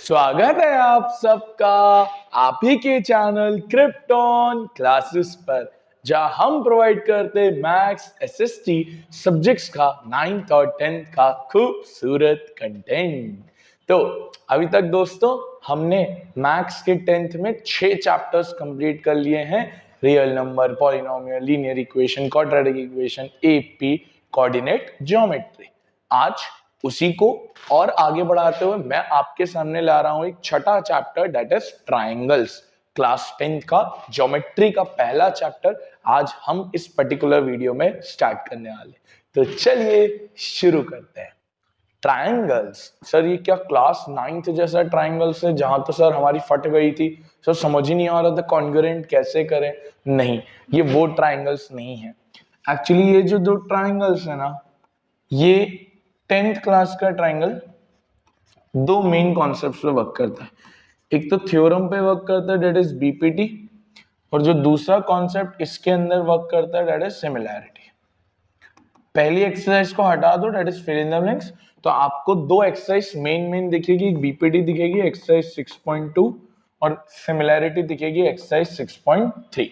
स्वागत है आप सबका आप ही के चैनल क्रिप्टॉन क्लासेस पर, जहां हम प्रोवाइड करते मैथ्स एसएसटी सब्जेक्ट्स का 9th और 10th का खूबसूरत कंटेंट। तो अभी तक दोस्तों हमने मैथ्स के 10th में 6 चैप्टर्स कंप्लीट कर लिए हैं। Real number, polynomial, linear equation, quadratic equation, AP, coordinate, geometry. आज उसी को और आगे बढ़ाते हुए मैं आपके सामने ला रहा हूं एक छठा chapter, that is triangles. Class 10th का ज्योमेट्री का पहला चैप्टर आज हम इस पर्टिकुलर वीडियो में स्टार्ट करने वाले। तो चलिए शुरू करते हैं। ट्रायंगल्स, सर ये क्या क्लास 9th जैसा ट्रायंगल्स है जहां तो सर हमारी फट गई थी, सर समझ ही नहीं आ रहा था कॉन्ग्रुएंट कैसे करें। नहीं, ये वो ट्रायंगल्स नहीं है। एक्चुअली ये जो दो ट्रायंगल्स है ना, ये 10th क्लास का ट्रायंगल दो मेन कॉन्सेप्ट्स पे वर्क करता है। एक तो थ्योरम पे वर्क करता है, दैट इज बीपीटी, और जो दूसरा कॉन्सेप्ट इसके अंदर वर्क करता है, दैट इज सिमिलैरिटी। पहली एक्सरसाइज को हटा दो, that is fill in the blanks. तो आपको दो एक्सरसाइज मेन दिखेगी, एक बीपीटी दिखेगी एक्सरसाइज 6.2 और सिमिलैरिटी दिखेगी एक्सरसाइज 6.3।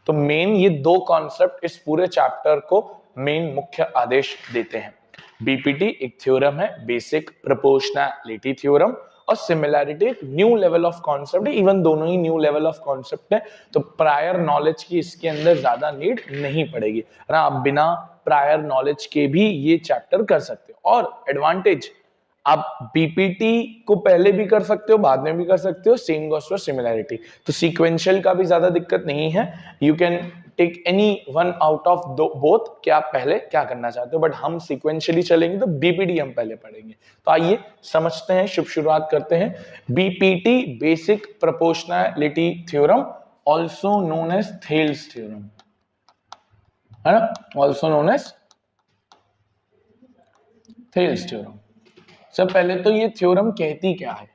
तो मेन ये दो कॉन्सेप्ट इस पूरे चैप्टर को मेन मुख्य आदेश देते हैं। बीपीटी एक थ्योरम है, बेसिक प्रोपोर्शनैलिटी थ्योरम, और सिमिलैरिटी एक न्यू लेवल ऑफ कॉन्सेप्ट है। इवन दोनों ही न्यू लेवल ऑफ कॉन्सेप्ट है, तो प्रायर नॉलेज की इसके अंदर ज्यादा नीड नहीं पड़ेगी ना। आप बिना प्रायर नॉलेज के भी ये चैप्टर कर सकते हो। और एडवांटेज, आप बीपीटी को पहले भी कर सकते हो, बाद में भी कर सकते हो, सेम गोस फॉर सिमिलैरिटी। तो सीक्वेंशियल का भी ज्यादा दिक्कत नहीं है, you can take any one out of both कि आप पहले क्या करना चाहते हो। बट हम सीक्वेंशियली चलेंगे तो बीपीटी हम पहले पढ़ेंगे। तो आइए समझते हैं, शुरुआत करते हैं। BPT basic proportionality theorem, also known as Thales theorem, है ना, also known as Thales theorem. सब पहले तो ये थ्योरम कहती क्या है,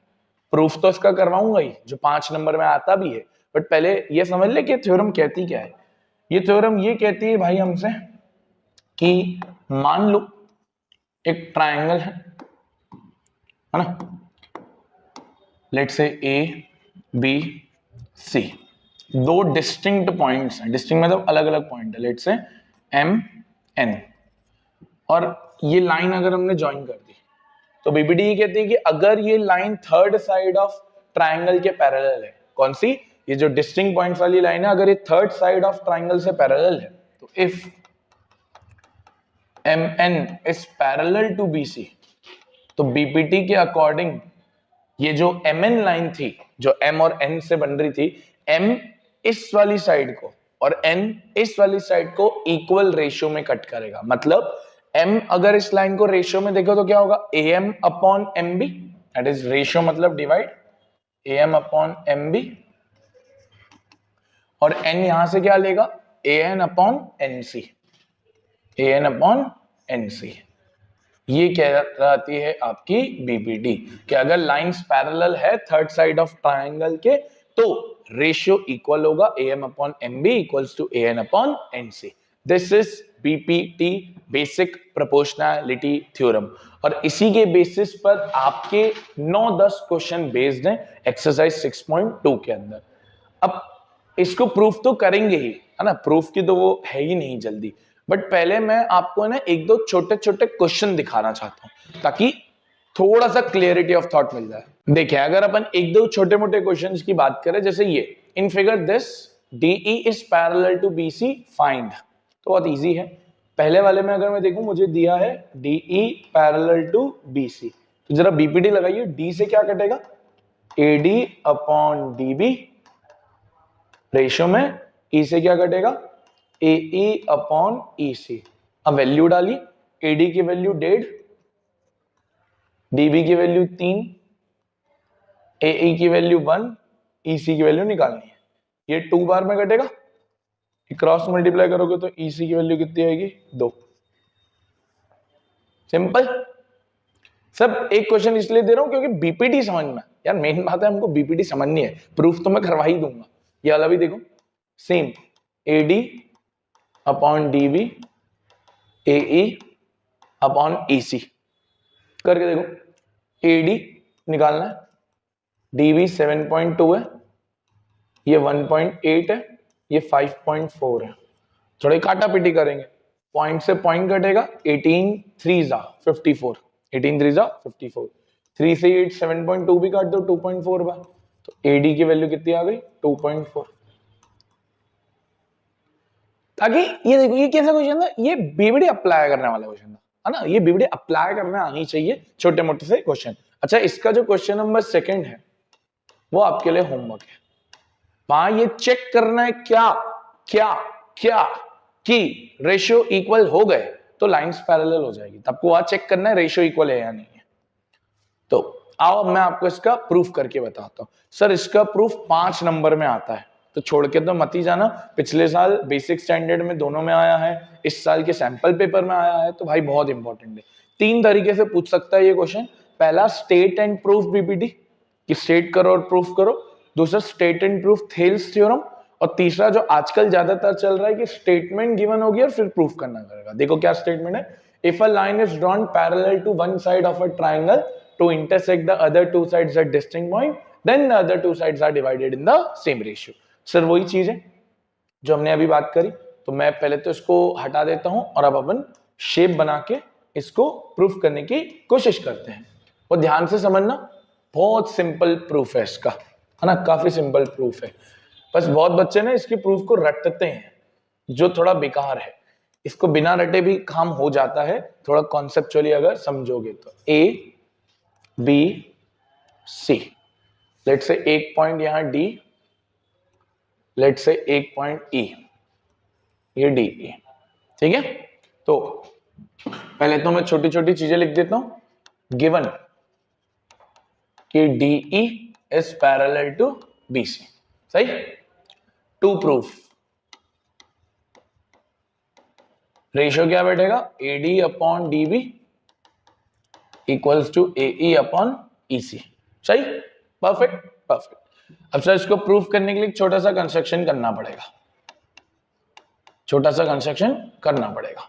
प्रूफ तो इसका करवाऊंगा ही, जो 5 नंबर में आता भी है, बट पहले ये समझ ले कि थ्योरम कहती क्या है। ये थ्योरम ये कहती है भाई हमसे कि मान लो एक ट्रायंगल है ना, लेट्स से ए बी सी, दो डिस्टिंक्ट पॉइंट्स हैं। डिस्टिंक्ट मतलब अलग अलग पॉइंट है, लेट्स से एम एन, और ये लाइन अगर हमने ज्वाइन कर दी तो बीपीटी ये कहती है कि अगर ये line third side of triangle के पैरेलल है, कौन सी, ये जो डिस्टिंक्ट पॉइंट्स वाली लाइन है, अगर ये थर्ड साइड ऑफ ट्रायंगल से पैरेलल है, तो if MN is parallel to BC, तो बीपीटी के अकॉर्डिंग ये जो MN लाइन थी, जो M और N से बन रही थी, M इस वाली साइड को और N इस वाली साइड को इक्वल रेशियो में कट करेगा। मतलब M अगर इस लाइन को रेशियो में देखो तो क्या होगा, AM upon MB, that is ratio मतलब डिवाइड, AM अपॉन MB, और N यहां से क्या लेगा, AN upon NC, AN upon NC। ये कहलाती है आपकी बीपीटी, कि अगर लाइंस पैरेलल है थर्ड साइड ऑफ ट्रायंगल के, तो रेशियो इक्वल होगा AM upon MB equals to AN upon NC। This is BPT basic proportionality theorem, और इसी के बेसिस पर आपके 9-10 क्वेश्चन बेस्ड हैं एक्सरसाइज 6.2 के अंदर। अब इसको प्रूफ तो करेंगे ही, है ना, प्रूफ की तो वो है ही नहीं जल्दी, बट पहले मैं आपको ना एक दो छोटे छोटे क्वेश्चन दिखाना चाहता हूं ताकि थोड़ा सा क्लियरिटी ऑफ थॉट मिल जाए। देखिए, अगर अपन एक दो छोटे मोटे क्वेश्चंस की बात करें, जैसे ये, in figure this DE is parallel to BC, find, तो बहुत इजी है। पहले वाले में अगर मैं देखूं, मुझे दिया है DE पैरेलल टू BC, तो जरा बीपीटी लगाइए, D से क्या कटेगा, AD अपॉन DB, रेशियो में E से क्या कटेगा, AE अपॉन EC। अब वैल्यू डाली, AD की वैल्यू 1.5, DB की वैल्यू 3, AE की वैल्यू 1, EC की वैल्यू निकालनी है। ये 2 बार में कटेगा, क्रॉस मल्टीप्लाई करोगे तो EC की वैल्यू कितनी आएगी, 2। सिंपल। सब एक क्वेश्चन इसलिए दे रहा हूं क्योंकि बीपीटी समझना यार, मेन बात है हमको बीपीटी समझनी है, प्रूफ तो मैं करवा ही दूंगा। ये वाला भी देखो, same, AD upon DB, AE upon EC करके देखो। AD निकालना है, डीवी 7.2 है, ये 1.8 है, ये 5.4 है। थोड़ी काटा पीटी करेंगे, पॉइंट से पॉइंट कटेगा, 18 3 जा 54, 18 3 जा 54, 3 से 8 7.2 भी काट दो 2.4 बार, तो एडी की वैल्यू कितनी आ गई 2.4। ताकि ये देखो ये कैसा क्वेश्चन था, ये बीबीडी अप्लाई करने वाला क्वेश्चन था, है ना, ये बीबीडी अप्लाई करने आनी चाहिए छोटे मोटे से क्वेश्चन। अच्छा, इसका जो क्वेश्चन नंबर 2 है वो आपके लिए होमवर्क है। वहां ये चेक करना है क्या क्या क्या कि रेशियो इक्वल हो गए तो लाइंस पैरेलल हो जाएगी, तब आपको वहां चेक करना है रेशियो इक्वल है या नहीं है। तो आओ अब मैं आपको इसका प्रूफ करके बताता हूं। सर इसका प्रूफ 5 नंबर में आता है, तो छोड़ के तो मत ही जाना, पिछले साल बेसिक स्टैंडर्ड में दोनों में आया है, इस साल के सैंपल पेपर में आया है, तो भाई बहुत इंपॉर्टेंट है। 3 तरीके से पूछ सकता है ये क्वेश्चन। पहला स्टेट एंड प्रूफ बीपीटी, कि स्टेट करो और प्रूफ करो। दूसरा state and proof Thales theorem. और तीसरा जो आजकल ज्यादातर चल रहा है कि स्टेटमेंट गिवन होगी और फिर प्रूफ करना पड़ेगा। देखो क्या स्टेटमेंट है, if a line is drawn parallel to one side of a triangle to intersect the other two sides at distinct point, then the other two sides are divided in the same ratio। Sir वही चीज है जो हमने अभी बात करी। तो मैं पहले तो इसको हटा देता हूं और अब अपन शेप बना के इसको प्रूफ करने की कोशिश करते हैं। और ध्यान से समझना, बहुत सिंपल प्रूफ है इसका, है ना, काफी सिंपल प्रूफ है। बस बहुत बच्चे ना इसकी प्रूफ को रटते हैं, जो थोड़ा बेकार है। इसको बिना रटे भी काम हो जाता है, थोड़ा कॉन्सेप्चुअली अगर समझोगे तो। ए बी सी, लेट से एक पॉइंट यहां डी, लेट से एक पॉइंट ई, ये डी ई, ठीक है। तो पहले तो मैं छोटी छोटी चीजें लिख देता हूं। गिवन कि D E is parallel to B C, सही। टू प्रूफ रेशियो क्या बैठेगा, A D upon D B equals to A E upon E C, सही, परफेक्ट परफेक्ट। अब सर इसको प्रूफ करने के लिए छोटा सा कंस्ट्रक्शन करना पड़ेगा, छोटा सा कंस्ट्रक्शन करना पड़ेगा।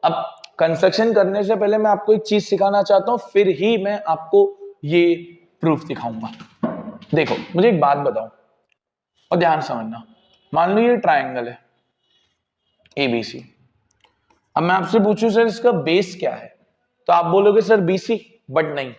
अब कंस्ट्रक्शन करने से पहले मैं आपको एक चीज सिखाना चाहता हूं, फिर ही मैं आपको ये प्रूफ दिखाऊंगा। देखो मुझे एक बात बताओ और ध्यान समझना। मान लो ये ट्राइंगल है एबीसी। अब मैं आपसे पूछूं सर इसका बेस क्या है, तो आप बोलोगे सर बीसी, बट नहीं,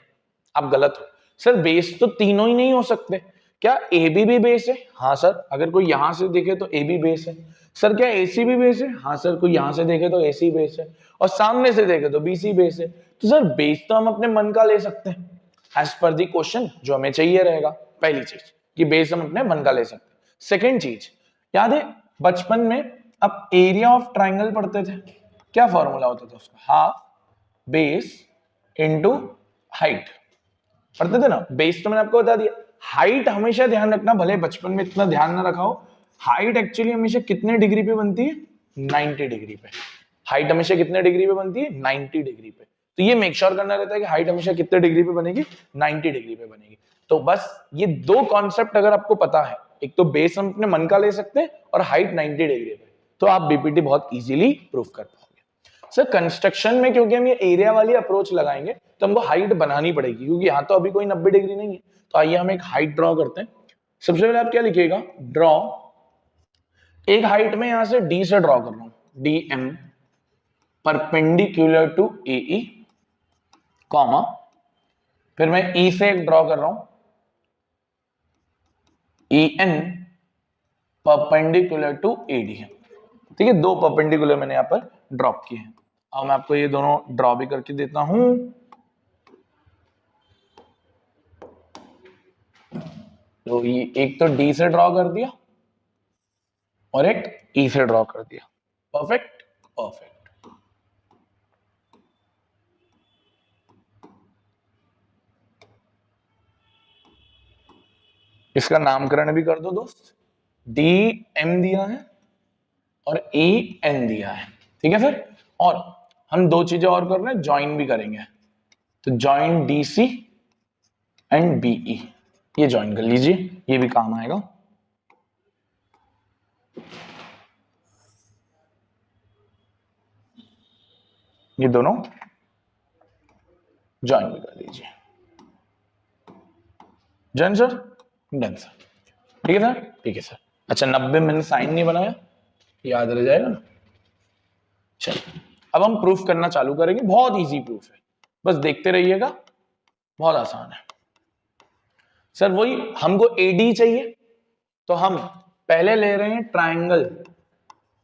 आप गलत हो। सर बेस तो तीनों ही नहीं हो सकते। क्या ए बी भी बेस है? हाँ सर, अगर कोई यहां से देखे तो ए बी बेस है। सर क्या एसी भी बेस है? हाँ सर, कोई यहां से देखे तो एसी बेस है, और सामने से देखे तो बीसी बेस है। तो सर बेस तो हम अपने मन का ले सकते हैं, एज पर दी क्वेश्चन जो हमें चाहिए रहेगा। पहली चीज कि बेस हम अपने मन का ले सकते हैं। सेकेंड चीज, याद है बचपन में आप एरिया ऑफ ट्राइंगल पढ़ते थे, क्या फॉर्मूला होता था उसका, हाफ बेस इनटू हाइट, पढ़ते थे ना। बेस तो मैंने आपको बता दिया। हाइट हमेशा ध्यान रखना, भले बचपन में इतना ध्यान ना रखा हो, हाइट एक्चुअली हमेशा कितने डिग्री पे बनती है, 90 डिग्री पे। हाइट हमेशा कितने डिग्री पे बनती है, 90 डिग्री पे। तो ये मेक श्योर करना रहता है कि हाइट हमेशा कितने डिग्री पे बनेगी, 90 डिग्री पे बनेगी। तो बस ये दो कॉन्सेप्ट अगर आपको पता है, एक तो बेस हम अपने मन का ले सकते हैं और हाइट 90 डिग्री पे, तो आप बीपीटी बहुत इजीली प्रूफ कर पाओगे। सर कंस्ट्रक्शन में क्योंकि हम ये एरिया वाली अप्रोच लगाएंगे तो हमको हाइट बनानी पड़ेगी, क्योंकि यहाँ तो अभी कोई 90 डिग्री नहीं है। तो आइए हम एक हाइट ड्रॉ करते हैं। सबसे पहले आप क्या लिखिएगा, ड्रॉ, एक हाइट में यहां से डी से ड्रॉ कर रहा हूं, D M perpendicular to A E, comma, फिर मैं ई से एक ड्रॉ कर रहा हूं, E N perpendicular to A D. ठीक है, दो परपेंडिकुलर मैंने यहां पर ड्रॉप किए हैं। अब मैं आपको ये दोनों ड्रॉ भी करके देता हूं। तो ये एक तो डी से ड्रॉ कर दिया और एक ई से ड्रॉ कर दिया। Perfect perfect. इसका नामकरण भी कर दो दोस्त, डी एम दिया है और ई एन दिया है, ठीक है सर। और हम दो चीजें और कर रहे हैं, ज्वाइन भी करेंगे। तो join D C and BE, ये ज्वाइन कर लीजिए, ये भी काम आएगा। ये दोनों ज्वाइन भी कर लीजिए। डन सर, डन सर, ठीक है सर, ठीक है सर। अच्छा 90 मैंने साइन नहीं बनाया, याद रह जाएगा ना। चलो अब हम प्रूफ करना चालू करेंगे, बहुत इजी प्रूफ है, बस देखते रहिएगा, बहुत आसान है। सर वही हमको AD चाहिए, तो हम पहले ले रहे हैं ट्राइंगल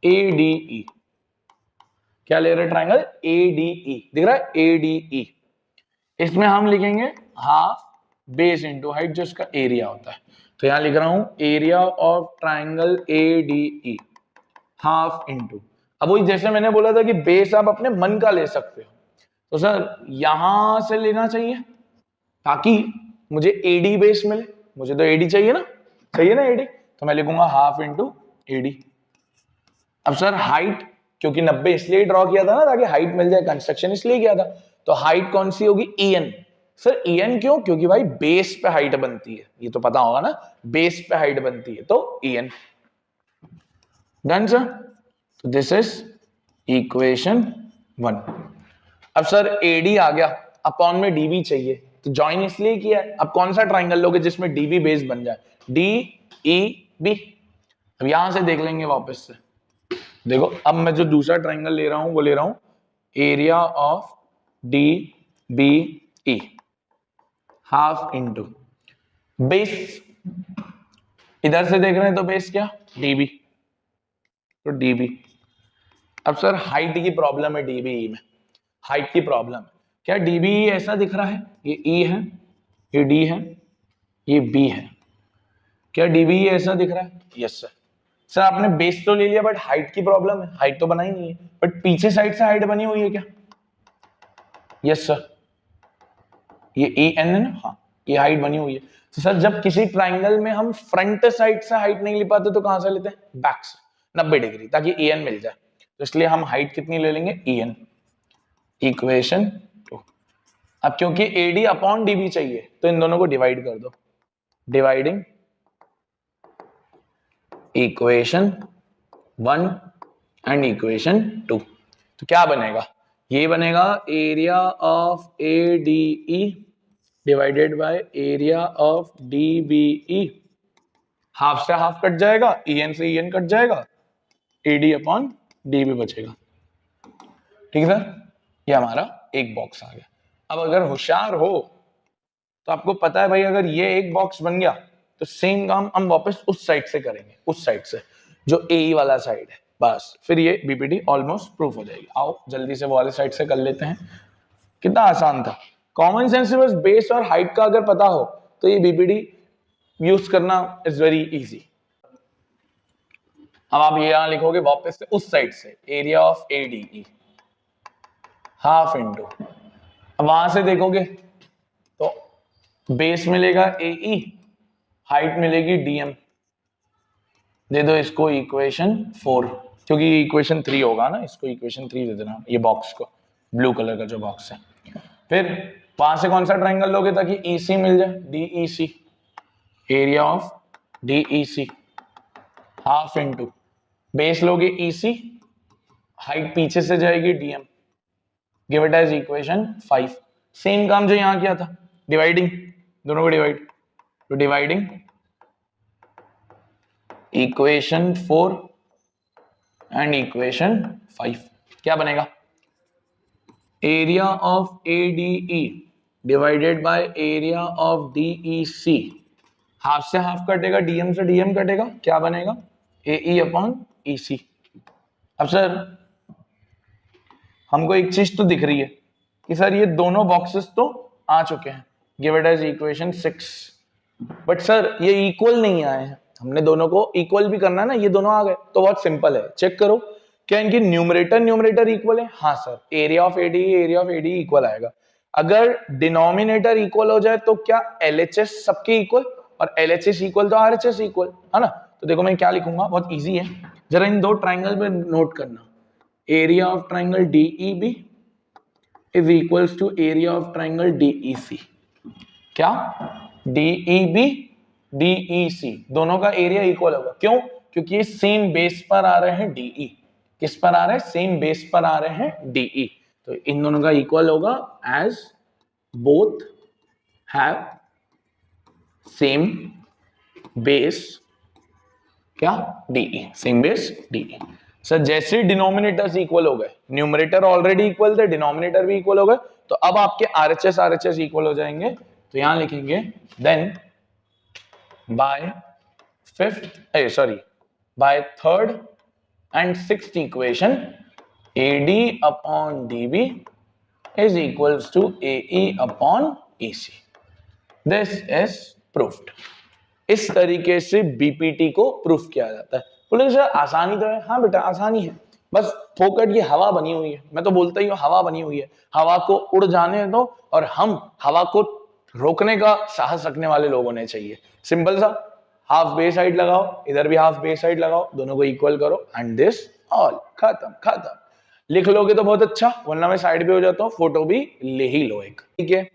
ADE। क्या ले रहे हैं? ट्राइंगल ADE, दिख रहा है ADE। इसमें हम लिखेंगे हाफ बेस इंटू हाइट, जो इसका एरिया होता है। तो यहां लिख रहा हूं area of triangle ADE half into, अब वही जैसे मैंने बोला था कि बेस आप अपने मन का ले सकते हो, तो सर यहां से लेना चाहिए ताकि मुझे AD बेस मिले। मुझे तो AD चाहिए ना, चाहिए ना AD, तो मैं लिखूंगा हाफ इंटू AD। अब सर हाइट, क्योंकि 90 इसलिए ड्रॉ किया था ना ताकि हाइट मिल जाए, कंस्ट्रक्शन इसलिए किया था, तो हाइट कौन सी होगी? EN। सर EN क्यों? क्योंकि भाई बेस पे हाइट बनती है, ये तो पता होगा ना, बेस पे हाइट बनती है, तो EN। डन सर, तो दिस इज इक्वेशन 1। अब सर AD आ गया, अपॉन में DB चाहिए, तो ज्वाइन इसलिए किया है। अब कौन सा ट्राइंगल लोगे जिसमें DB बेस बन जाए? DEB। अब यहां से देख लेंगे वापस से, देखो अब मैं जो दूसरा ट्राइंगल ले रहा हूं वो ले रहा हूं area of DBE half into base, इधर से देख रहे हैं तो बेस क्या? DB, तो DB। अब सर हाइट की प्रॉब्लम है DBE में, हाइट की प्रॉब्लम है क्या? DBE ऐसा दिख रहा है, ये E है, ये D है, ये B है, क्या DBE ऐसा दिख रहा है? Yes sir. सर आपने बेस तो ले लिया बट हाइट की प्रॉब्लम है, हाइट तो बना ही नहीं है, बट पीछे साइड से हाइट बनी हुई है क्या? यस सर, ये EN है ना, हाँ ये हाइट बनी हुई है। तो सर जब किसी ट्राइंगल में हम फ्रंट साइड से हाइट नहीं ले पाते तो कहां से लेते हैं? बैक से, 90 डिग्री, ताकि EN मिल जाए। तो इसलिए हम हाइट कितनी ले लेंगे? EN। इक्वेशन 2। अब क्योंकि AD अपॉन DB चाहिए तो इन दोनों को डिवाइड कर दो, डिवाइडिंग इक्वेशन 1 एंड इक्वेशन 2। तो क्या बनेगा? ये बनेगा area of ADE divided by area of DBE। Half से हाफ कट जाएगा, EN से EN कट जाएगा, AD अपॉन DB बचेगा। ठीक है सर, ये हमारा एक बॉक्स आ गया। अब अगर होशियार हो तो आपको पता है भाई, अगर ये एक बॉक्स बन गया तो सेम काम हम वापस उस साइड से करेंगे, उस साइड से जो AE वाला साइड है, बस फिर ये BPD ऑलमोस्ट प्रूफ हो जाएगी। आओ जल्दी से वो वाले साइड से कर लेते हैं। कितना आसान था, कॉमन सेंस से बस बेस और हाइट का अगर पता हो तो ये BPD यूज करना इज वेरी इजी। अब आप ये यहां लिखोगे वापस से उस साइड से area of ADE half into, अब वहां से देखोगे तो बेस मिलेगा AE, हाइट मिलेगी DM। दे दो इसको इक्वेशन 4, क्योंकि इक्वेशन 3 होगा ना, इसको इक्वेशन 3 दे देना, ये बॉक्स को, ब्लू कलर का जो बॉक्स है। फिर वहां से कौन सा ट्राइंगल लोगे ताकि EC मिल जाए? DEC, area of DEC half into base लोगे EC, हाइट पीछे से जाएगी DM, give it as equation 5। Same काम जो यहां किया था, डिवाइडिंग, दोनों को डिवाइड, तो डिवाइडिंग इक्वेशन 4 एंड इक्वेशन 5। क्या बनेगा? Area of ADE divided by area of DEC, half से हाफ कटेगा, DM से DM कटेगा, क्या बनेगा? AE upon EC। अब सर हमको एक चीज तो दिख रही है कि सर ये दोनों बॉक्सेस तो आ चुके हैं, give it as equation 6, but sir ये इक्वल नहीं आए हैं, हमने दोनों को इक्वल भी करना है ना, ये दोनों आ गए तो बहुत सिंपल है, चेक करो क्या इनकी न्यूमरेटर इक्वल है? हाँ sir, area of ADE equal आएगा। अगर डिनोमिनेटर इक्वल हो जाए तो क्या LHS सबके इक्वल, और LHS इक्वल तो RHS इक्वल है ना। तो देखो मैं क्या लिखूंगा, बहुत इजी है, जरा इन दो ट्राइंगल में नोट करना, area of triangle DEB is equals to area of triangle DEC। क्या? DEB DEC दोनों का एरिया इक्वल होगा, क्यों? क्योंकि ये सेम बेस पर आ रहे हैं DE। किस पर आ रहे हैं? सेम बेस पर आ रहे हैं DE, तो इन दोनों का इक्वल होगा as both have same base क्या DE, same base DE. Sir जैसे डिनोमिनेटर्स इक्वल हो गए, न्यूमरेटर ऑलरेडी इक्वल थे, डिनोमिनेटर भी इक्वल हो गए, तो अब आपके आरएचएस इक्वल हो जाएंगे। तो यहां लिखेंगे then by by third and sixth equation AD upon DB is equals to AE upon EC. This is proved. इस तरीके से बीपीटी को प्रूफ किया जाता है। बोले सर आसानी तो है, हाँ बेटा आसानी है, बस फोकट ये हवा बनी हुई है, मैं तो बोलता ही हूँ हवा बनी हुई है, हवा को उड़ जाने दो और हम हवा को रोकने का साहस रखने वाले लोग होने चाहिए। सिंपल सा, हाफ बेस साइड लगाओ, इधर भी हाफ बेस साइड लगाओ, दोनों को इक्वल करो एंड दिस ऑल, खत्म खत्म। लिख लोगे तो बहुत अच्छा, वरना मैं साइड पे हो जाता हूँ, फोटो भी ले ही लो एक। ठीक है,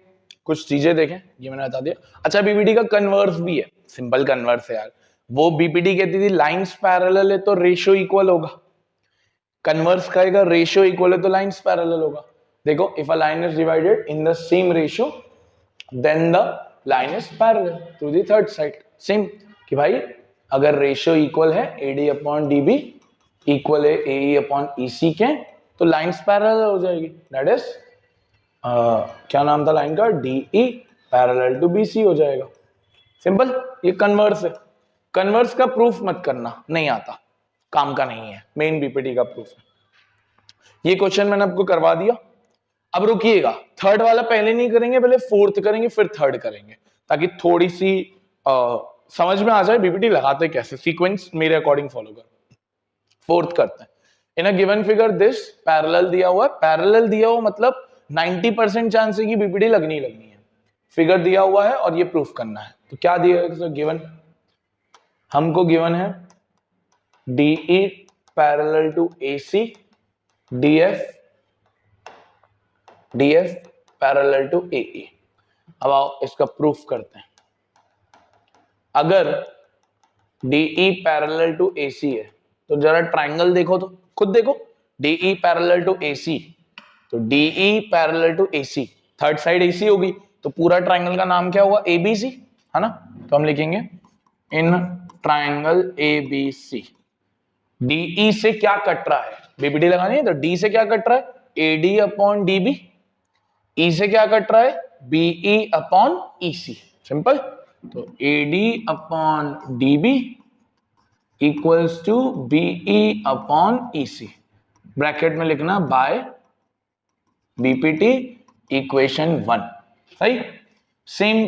कुछ चीजें देखें, ये मैंने बता दिया। अच्छा बीपीटी का कन्वर्स भी है, सिंपल कन्वर्स है यार। वो बीपीटी कहती थी लाइंस पैरेलल है तो रेशियो इक्वल होगा, कन्वर्स कहेगा रेशियो इक्वल है तो लाइंस पैरेलल होगा। देखो if a line is divided in the same ratio then the line is parallel to the third side. Same कि भाई अगर रेशियो इक्वल है AD अपॉन DB इक्वल है AE अपॉन EC के, तो लाइंस पैरेलल हो जाएगी। दैट इज क्या नाम था लाइन का, DE पैरेलल टू BC हो जाएगा। सिंपल, ये कन्वर्स है। कन्वर्स का प्रूफ मत करना, नहीं आता, काम का नहीं है, मेन बीपीटी का प्रूफ है। ये क्वेश्चन मैंने आपको करवा दिया। अब रुकिएगा, थर्ड वाला पहले नहीं करेंगे, पहले फोर्थ करेंगे फिर थर्ड करेंगे, ताकि थोड़ी सी समझ में आ जाए बीपीटी लगाते कैसे, सीक्वेंस मेरे अकॉर्डिंग फॉलो कर। फोर्थ करते हैं। In a given figure this parallel दिया हुआ है, पैरेलल दिया हुआ मतलब 90% चांस है कि बीपीटी लगनी है। फिगर दिया हुआ है और ये प्रूफ करना है, तो क्या दिया है गिवन, हमको गिवन है DE parallel to AC, DF parallel to AE। अब आओ इसका प्रूफ करते हैं। अगर DE पैरेलल टू AC है तो जरा ट्राइंगल देखो, तो खुद देखो, DE पैरेलल टू AC, तो DE parallel to AC, third side AC होगी, तो पूरा ट्राइंगल का नाम क्या होगा, ABC, है ना। तो हम लिखेंगे इन ट्राइंगल ABC, DE से क्या कट रहा है, बीपीटी लगानी है तो D से क्या कट रहा है, AD अपॉन DB, E से क्या कट रहा है, BE अपॉन EC। सिंपल, तो AD upon DB equals to BE upon EC, bracket में लिखना बाय बीपीटी इक्वेशन 1। सही, सेम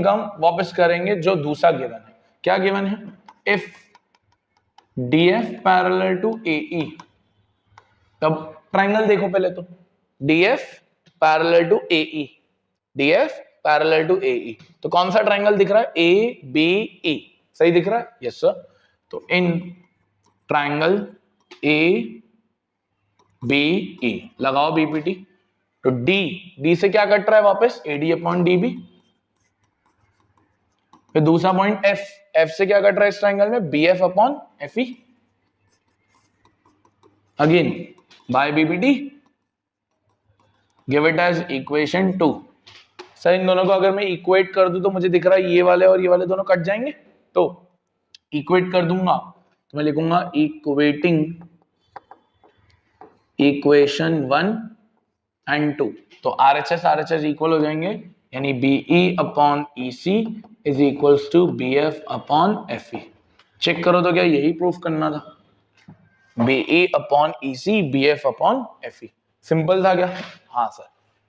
काम वापस करेंगे जो दूसरा गिवन है। क्या गिवन है, if DF parallel to AE, तब ट्राइंगल देखो पहले तो, DF parallel to AE, DF parallel to AE, तो कौन सा ट्राइंगल दिख रहा है, ABE, सही दिख रहा है, यस सर। तो इन ट्राइंगल ABE लगाओ बीपीटी, तो D से क्या कट रहा है वापस, AD अपॉन DB, फिर दूसरा पॉइंट F से क्या कट रहा है इस ट्राइंगल में, BF upon FE, again by BPT, give it as equation 2। Sir इन दोनों को अगर मैं इक्वेट कर दूं तो मुझे दिख रहा है ये वाले और ये वाले दोनों कट जाएंगे, तो इक्वेट कर दूंगा तो मैं लिखूंगा इक्वेटिंग इक्वेशन 1 एंड 2, तो RHS इक्वल हो जाएंगे, यानी BE upon EC is equals to BF upon FE। Check करो तो क्या यही प्रूफ करना था, BE upon EC BF upon FE। Simple था क्या, हाँ सर।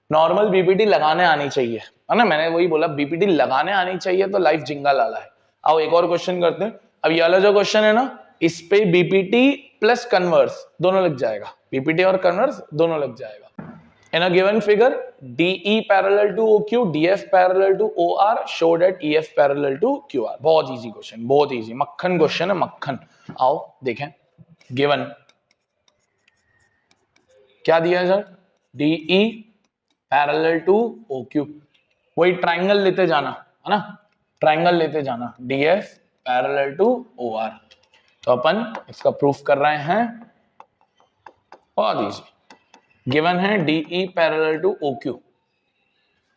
नॉर्मल बीपीटी लगाने आनी चाहिए, है ना, मैंने वही बोला बीपीटी लगाने आनी चाहिए तो लाइफ जिंगा लाला है। आओ एक और क्वेश्चन करते हैं। अब ये वाला जो क्वेश्चन है ना, इस पे बीपीटी प्लस कन्वर्स दोनों लग जाएगा, बीपीटी और कन्वर्स दोनों लग जाएगा। In a given figure, DE parallel to OQ, DF parallel to OR, show that EF parallel to QR। बहुत इजी क्वेश्चन, बहुत इजी, मक्खन क्वेश्चन है, मक्खन। आओ देखें, गिवन क्या दिया है sir, DE parallel to OQ, वही ट्राइंगल लेते जाना, है ना, ट्राइंगल लेते जाना, DF पैरेलल टू OR। तो अपन इसका प्रूफ कर रहे हैं, बहुत इजी। गिवन है DE पैरेलल टू OQ।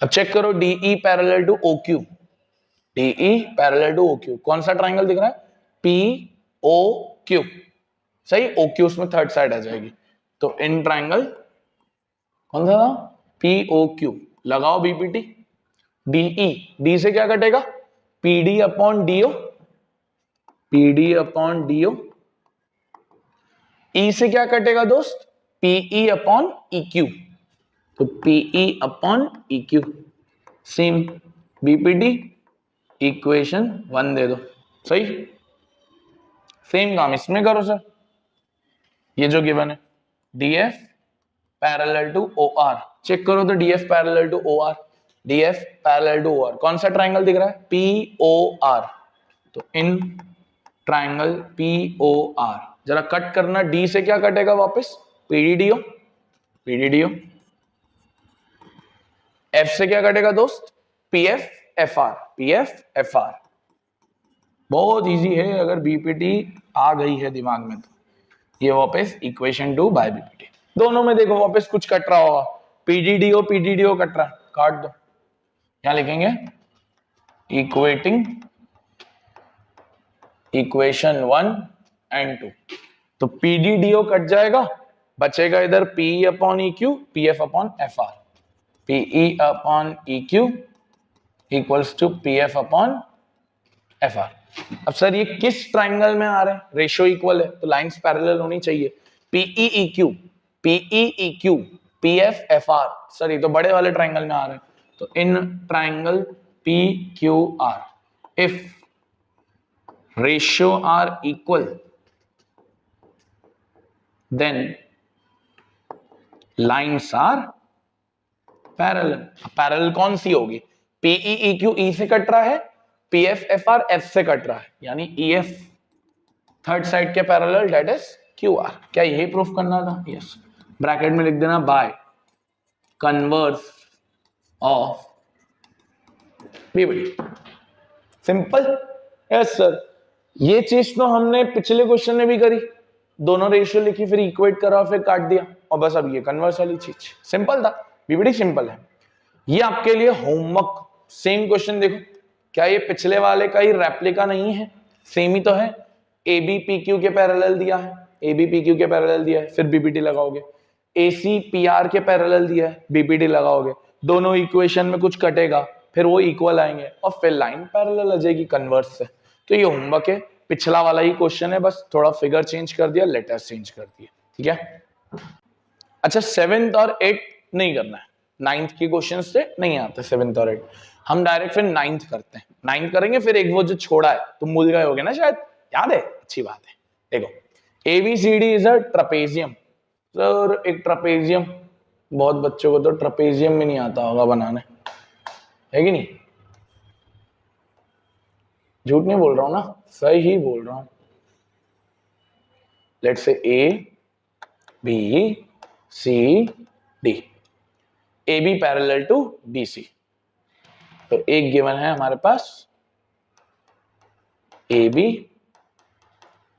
अब चेक करो DE parallel to OQ, DE parallel to OQ। कौन सा ट्राइंगल दिख रहा है? POQ। सही, OQ उसमें थर्ड साइड आ जाएगी। तो इन ट्राइंगल कौन सा था? POQ। लगाओ BPT। DE, D से क्या कटेगा? PD upon DO। PD upon DO। E से क्या कटेगा दोस्त? PE upon EQ। तो PE upon EQ। Same BPT equation 1 दे दो। सही, सेम काम इसमें करो सर। ये जो गिवन है DF parallel to OR, check करो तो DF parallel to OR, DF parallel to OR। कौन सा ट्राइंगल दिख रहा है? POR। तो इन ट्राइंगल POR जरा कट करना। D से क्या कटेगा वापस? PDDO। PDDO। F से क्या कटेगा दोस्त? PFFR। PFFR। बहुत इजी है, अगर BPT आ गई है दिमाग में तो ये वापस इक्वेशन 2 बाय BPT। दोनों में देखो वापस कुछ कट रहा होगा। PDDO कट रहा है, काट दो। क्या लिखेंगे? Equating equation 1 and 2। तो PDDO कट जाएगा, बचेगा इधर PE upon EQ, PF upon FR। PE upon EQ equals to PF upon FR। अब सर ये किस ट्राइंगल में आ रहे हैं? रेशियो इक्वल है तो लाइंस पैरेलल होनी चाहिए। PEEQ, PEEQ, PFFR। सर ये तो बड़े वाले ट्राइंगल में आ रहे हैं, तो in triangle PQR if ratio are equal then lines are parallel. Parallel कौन सी होगी? PEEQ E से कट रहा है, PFFR F से कट रहा है, यानी EF थर्ड साइड के पैरेलल, दैट इज QR। क्या यही प्रूफ करना था? यस। ब्रैकेट में लिख देना by converse of BPT। Simple. Yes sir, ये चीज तो हमने पिछले क्वेश्चन में भी करी। दोनों रेशियो लिखी, फिर इक्वेट करा, फिर काट दिया, और बस अब ये कन्वर्स वाली चीज। सिंपल था, BPT सिंपल है। ये आपके लिए होमवर्क। सेम क्वेश्चन देखो, क्या ये पिछले वाले का ही रेप्लिका नहीं है? सेम ही तो है। ABPQ के पैरेलल दिया है, ABPQ के पैरेलल दिया है, फिर BPT लगाओगे। ACPR के पैरेलल दिया है, BPT लगाओगे। दोनों इक्वेशन में कुछ कटेगा, फिर वो इक्वल आएंगे, और फिर लाइन पैरेलल आ जाएगी कन्वर्स से। तो ये होमवर्क है, पिछला वाला ही क्वेश्चन है, बस थोड़ा फिगर चेंज कर दिया, लेटर्स चेंज कर दिए। ठीक है। अच्छा, 7th और 8th नहीं करना है, 9th के क्वेश्चन से नहीं आते 7th और 8th। हम डायरेक्ट फिर 9th करते हैं। 9th करेंगे, फिर एक वो जो छोड़ा है तुम भूल गए होगे ना शायद, याद है? अच्छी बात है। देखो, ABCD is a trapezium. Sir एक ट्रपेजियम, बहुत बच्चों को तो ट्रपेजियम में नहीं आता होगा बनाने, है कि नहीं? झूठ नहीं बोल रहा हूं ना, सही ही बोल रहा हूं। Let's say ABCD, AB parallel to BC। तो एक गिवन है हमारे पास AB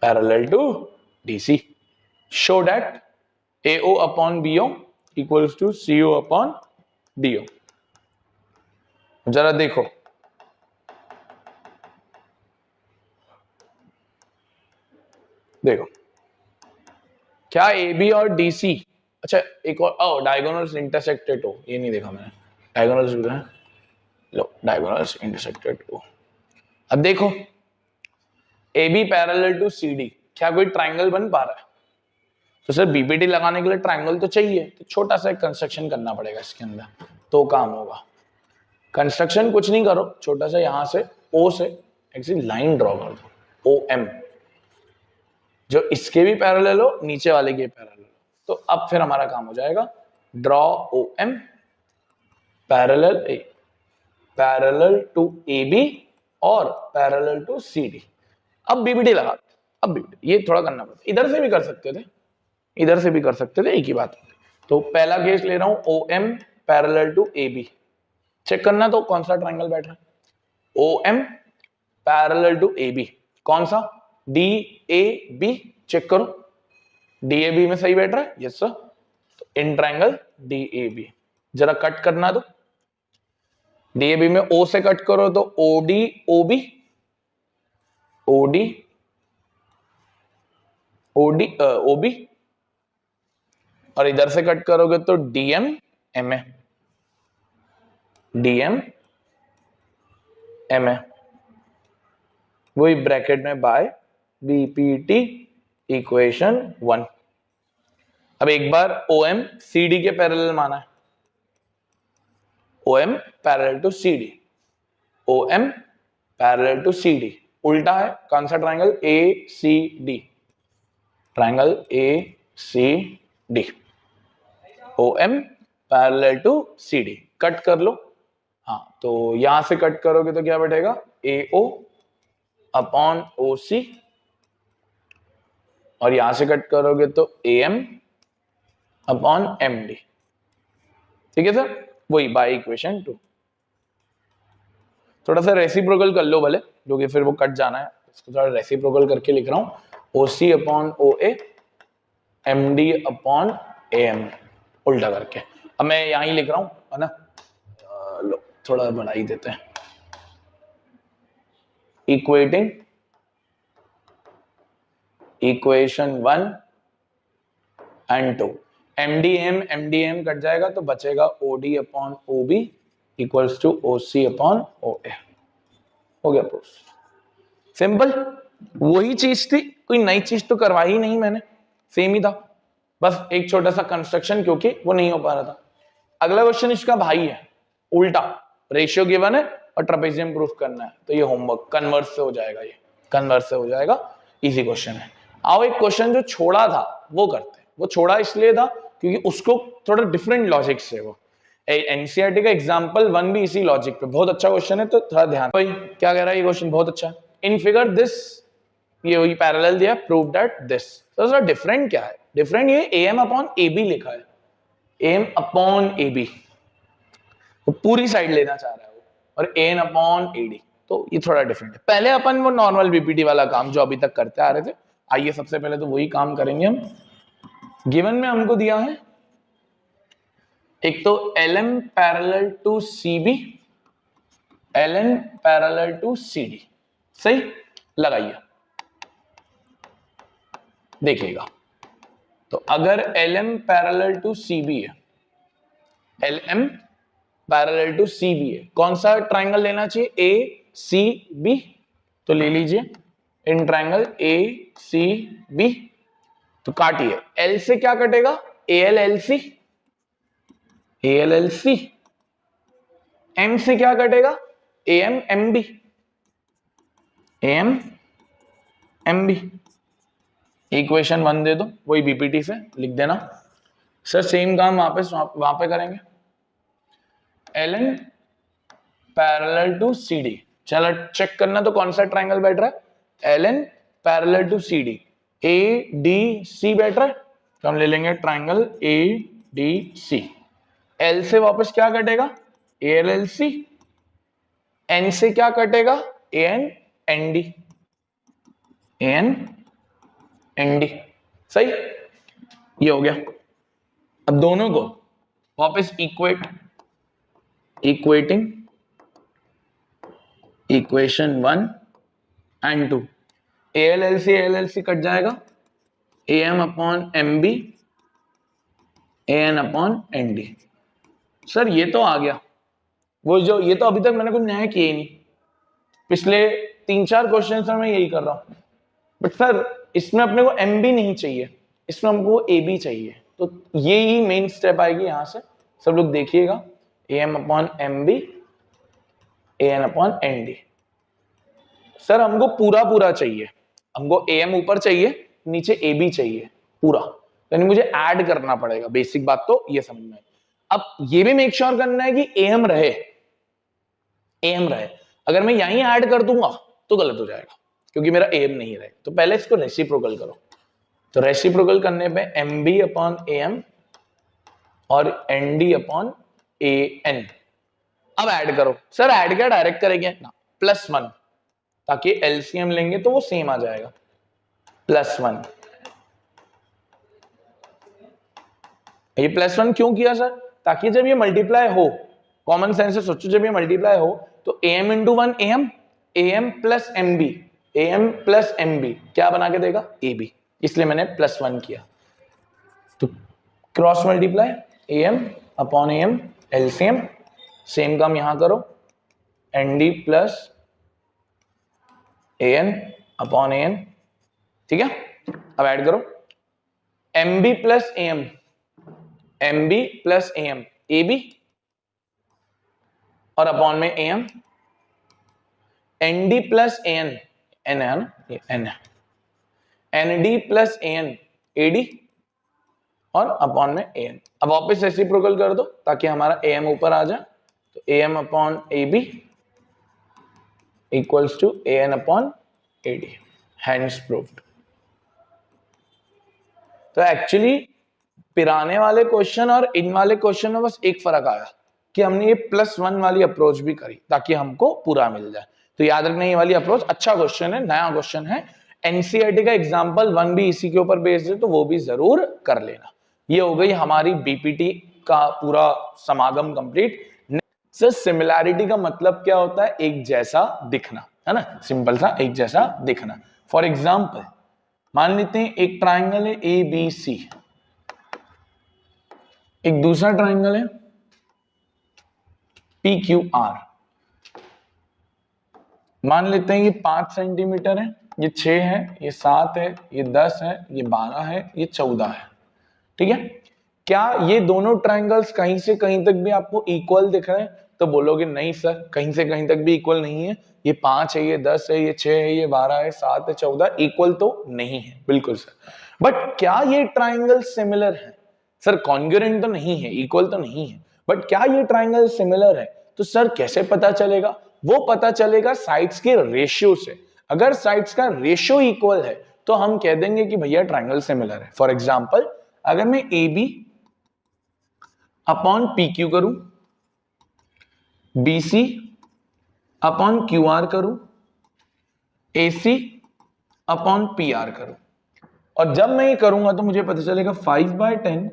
parallel to DC। Show that AO upon BO equals to CO upon DO। जरा देखो, देखो क्या AB और DC, अच्छा एक और, डायगोनल्स इंटरसेक्टेड हो, ये नहीं देखा मैंने। डायगोनल्स लो, डायगोनल्स इंटरसेक्टेड हो। अब देखो AB पैरेलल टू CD, क्या कोई ट्राइंगल बन पा रहा है? तो सर BPT लगाने के लिए ट्राइंगल तो चाहिए, तो छोटा सा एक कंस्ट्रक्शन करना पड़ेगा इसके अंदर, तो काम होगा। कंस्ट्रक्शन कुछ नहीं करो, छोटा सा यहां से O से एक्चुअली लाइन ड्रॉ कर दो, OM, जो इसके भी पैरेलल हो, नीचे वाले के पैरेलल हो। तो अब फिर हमारा काम हो जाएगा, draw OM parallel to AB और पैरेलल टू CD। अब BPT लगा। अब BPT ये थोड़ा करना पड़ता है, इधर से भी कर सकते थे, इधर से भी कर सकते थे, एक ही बात। तो पहला केस ले रहा हूं, OM parallel to AB। Check करना तो कौन सा ट्राइंगल बैठ रहा है? OM पैरेलल टू AB, कौन सा? DAB। चेक करो, DAB में सही बैठ रहा है? Yes sir. तो इन ट्राइंगल DAB, जरा कट करना दो। डीएबी में ओ से कट करो तो ओडी ओबी, ओडी ओडी ओबी, और इधर से कट करोगे तो डीएम एमए, डीएम एमए, वही ब्रैकेट में बाय बीपीटी इक्वेशन 1। अब एक बार ओएम सीडी के पैरेलल माना है, OM parallel to CD, OM parallel to CD, उल्टा है कौन सा triangle, A C D, triangle A C D, OM parallel to CD, cut कर लो। हाँ तो यहां से कट करोगे तो क्या बैठेगा, एओ अपॉन ओसी, और यहां से कट करोगे तो एएम अपॉन एमडी। ठीक है सर, वही बाय इक्वेशन 2। थोड़ा सा रेसिप्रोकल कर लो भले, जो कि फिर वो कट जाना है, इसको थोड़ा रेसिप्रोकल करके लिख रहा हूं, ओसी अपॉन ओए, एमडी अपॉन एएम, उल्टा करके। अब मैं यहां ही लिख रहा हूं, है ना, लो थोड़ा बढ़ा ही देते हैं, equating equation 1 and 2, MDM cut जाएगा तो बचेगा OD upon OB equals to OC upon OA. हो गया प्रूफ, सिंपल। वही चीज थी, कोई नई चीज तो करवाई ही नहीं मैंने, सेम ही था, बस एक छोटा सा कंस्ट्रक्शन क्योंकि वो नहीं हो पा रहा था। अगला क्वेश्चन इसका भाई है, उल्टा रेशियो गिवन है और ट्रेपेजियम प्रूफ करना है, तो ये होमवर्क कन्वर्स से हो जाएगा, ये कन्वर्स से हो जाएगा, इजी क्वेश्चन है। आओ एक क्वेश्चन जो छोड़ा था वो करते हैं। वो छोड़ा इसलिए था क्योंकि उसको थोड़ा डिफरेंट लॉजिक से, वो एनसीईआरटी का एग्जांपल 1 भी इसी लॉजिक पे, बहुत अच्छा क्वेश्चन है, तो थोड़ा ध्यान। भाई क्या कह रहा है ये क्वेश्चन, बहुत अच्छा है। इन फिगर दिस, ये वही पैरेलल दिया, प्रूव दैट दिस। तो सर डिफरेंट क्या है, डिफरेंट ये एम अपॉन ए बी लिखा है, एम अपॉन ए बी, वो पूरी साइड लेना चाह रहा है वो, और एन अपॉन ए डी, तो ये थोड़ा डिफरेंट है। पहले अपन वो नॉर्मल बीपीटी वाला काम जो अभी तक करते आ रहे थे, आइए सबसे पहले तो वही काम करेंगे हम। गिवन में हमको दिया है एक तो LM parallel to CB, LN parallel to CD, सही लगाइए, देखिएगा। तो अगर LM पैरेलल टू CB है, LM पैरेलल टू CB है, कौन सा ट्राइंगल लेना चाहिए, ACB, तो ले लीजिए इन ट्राइंगल ACB, तो काटिए, L से क्या कटेगा, ALLC, ALLC, M से क्या कटेगा, AMMB, AMMB, इक्वेशन 1 दे दो, वही बीपीटी से लिख देना। सर सेम काम वहां पे करेंगे, LN पैरेलल टू CD, चलो चेक करना तो कौन सा ट्राइंगल बैठ रहा है, LN parallel to CD, ADC बैठ रहा है, तो हम ले लेंगे ट्राइंगल ADC। L से वापस क्या कटेगा, ALLC, N से क्या कटेगा, ANND, ANND, सही, ये हो गया। अब दोनों को वापस equating equation 1 and 2, ALLC cut जाएगा, AM upon MB, AN upon ND। Sir ये तो आ गया, वो जो ये तो अभी तक मैंने कुछ नया किया ही नहीं, पिछले 3-4 क्वेश्चन में मैं यही कर रहा हूं, बट सर इसमें अपने को MB नहीं चाहिए, इसमें हमको AB चाहिए, तो ये ही मेन स्टेप आएगी यहां से, सब लोग देखिएगा, AM upon MB, AN upon ND। Sir हमको पूरा चाहिए, हमको AM ऊपर चाहिए, नीचे AB चाहिए पूरा, यानी मुझे ऐड करना पड़ेगा, बेसिक बात तो ये समझना है। अब ये भी मेक श्योर करना है कि AM रहे, अगर मैं यहीं ऐड कर दूंगा तो गलत हो जाएगा क्योंकि मेरा AM नहीं रहे, तो पहले इसको रेसिप्रोकल करो। तो रेसिप्रोकल करने पे MB अपॉन AM और ND अपॉन AN, अब ऐड करो। सर ऐड क्या डायरेक्ट करेंगे ना, +1, ताकि LCM लेंगे तो वो सेम आ जाएगा, +1। ये +1 क्यों किया सर, ताकि जब ये मल्टीप्लाई हो कॉमन सेंस से सोचो, जब ये मल्टीप्लाई हो तो am into 1 am plus M B क्या बना के देगा, ab, इसलिए मैंने +1 किया। तो cross multiply am upon am LCM, same काम यहां करो, nd plus an upon an, ठीक है। अब ऐड करो mb प्लस am ab और अपॉन में am, nd plus an n है ना, ये n है, nd प्लस an ad और अपॉन में an। अब वापस रेसिप्रोकल कर दो ताकि हमारा am ऊपर आ जाए, तो am upon ab equals to an upon ad, hence proved. तो एक्चुअली पिराने वाले क्वेश्चन और इन वाले क्वेश्चन में बस एक फर्क आया कि हमने ये +1 वाली अप्रोच भी करी ताकि हमको पूरा मिल जाए। तो याद रखना ये वाली अप्रोच अच्छा क्वेश्चन है, नया क्वेश्चन है, एनसीईआरटी का एग्जांपल 1 भी इसी के ऊपर बेस्ड है, तो वो भी जरूर कर लेना। ये हो गई हमारी बीपीटी का पूरा समागम कंप्लीट। सर सिमिलैरिटी का मतलब क्या होता है, एक जैसा दिखना, है ना, सिंपल सा एक जैसा दिखना। फॉर एग्जाम्पल मान लेते हैं एक ट्राइंगल है ए बी सी, एक दूसरा ट्राइंगल है पी क्यू आर, मान लेते हैं ये 5 सेंटीमीटर है, ये 6 है, ये 7 है, ये 10 है, ये 12 है, ये 14 है, ठीक है। क्या ये दोनों ट्राइंगल्स कहीं से कहीं तक भी आपको इक्वल दिख रहे हैं? तो बोलोगे नहीं सर, कहीं से कहीं तक भी इक्वल नहीं है, ये 5 है, ये 10 है, ये 6 है, ये 12 है, 7 है, 14, इक्वल तो नहीं है, बिल्कुल सर। बट क्या ये ट्राइंगल सिमिलर है? सर कॉन्ग्रुएंट तो नहीं है, इक्वल तो नहीं है, बट क्या ये ट्राइंगल सिमिलर है? तो सर कैसे पता चलेगा? वो पता चलेगा साइड्स के रेशियो से। अगर साइड्स का रेशियो इक्वल है तो हम कह देंगे कि भैया ट्राइंगल सिमिलर है। फॉर एग्जांपल अगर मैं A B upon P Q करूं, B C upon Q R करूं, A C upon P R करूं, और जब मैं ये करूंगा तो मुझे पता चलेगा 5/10,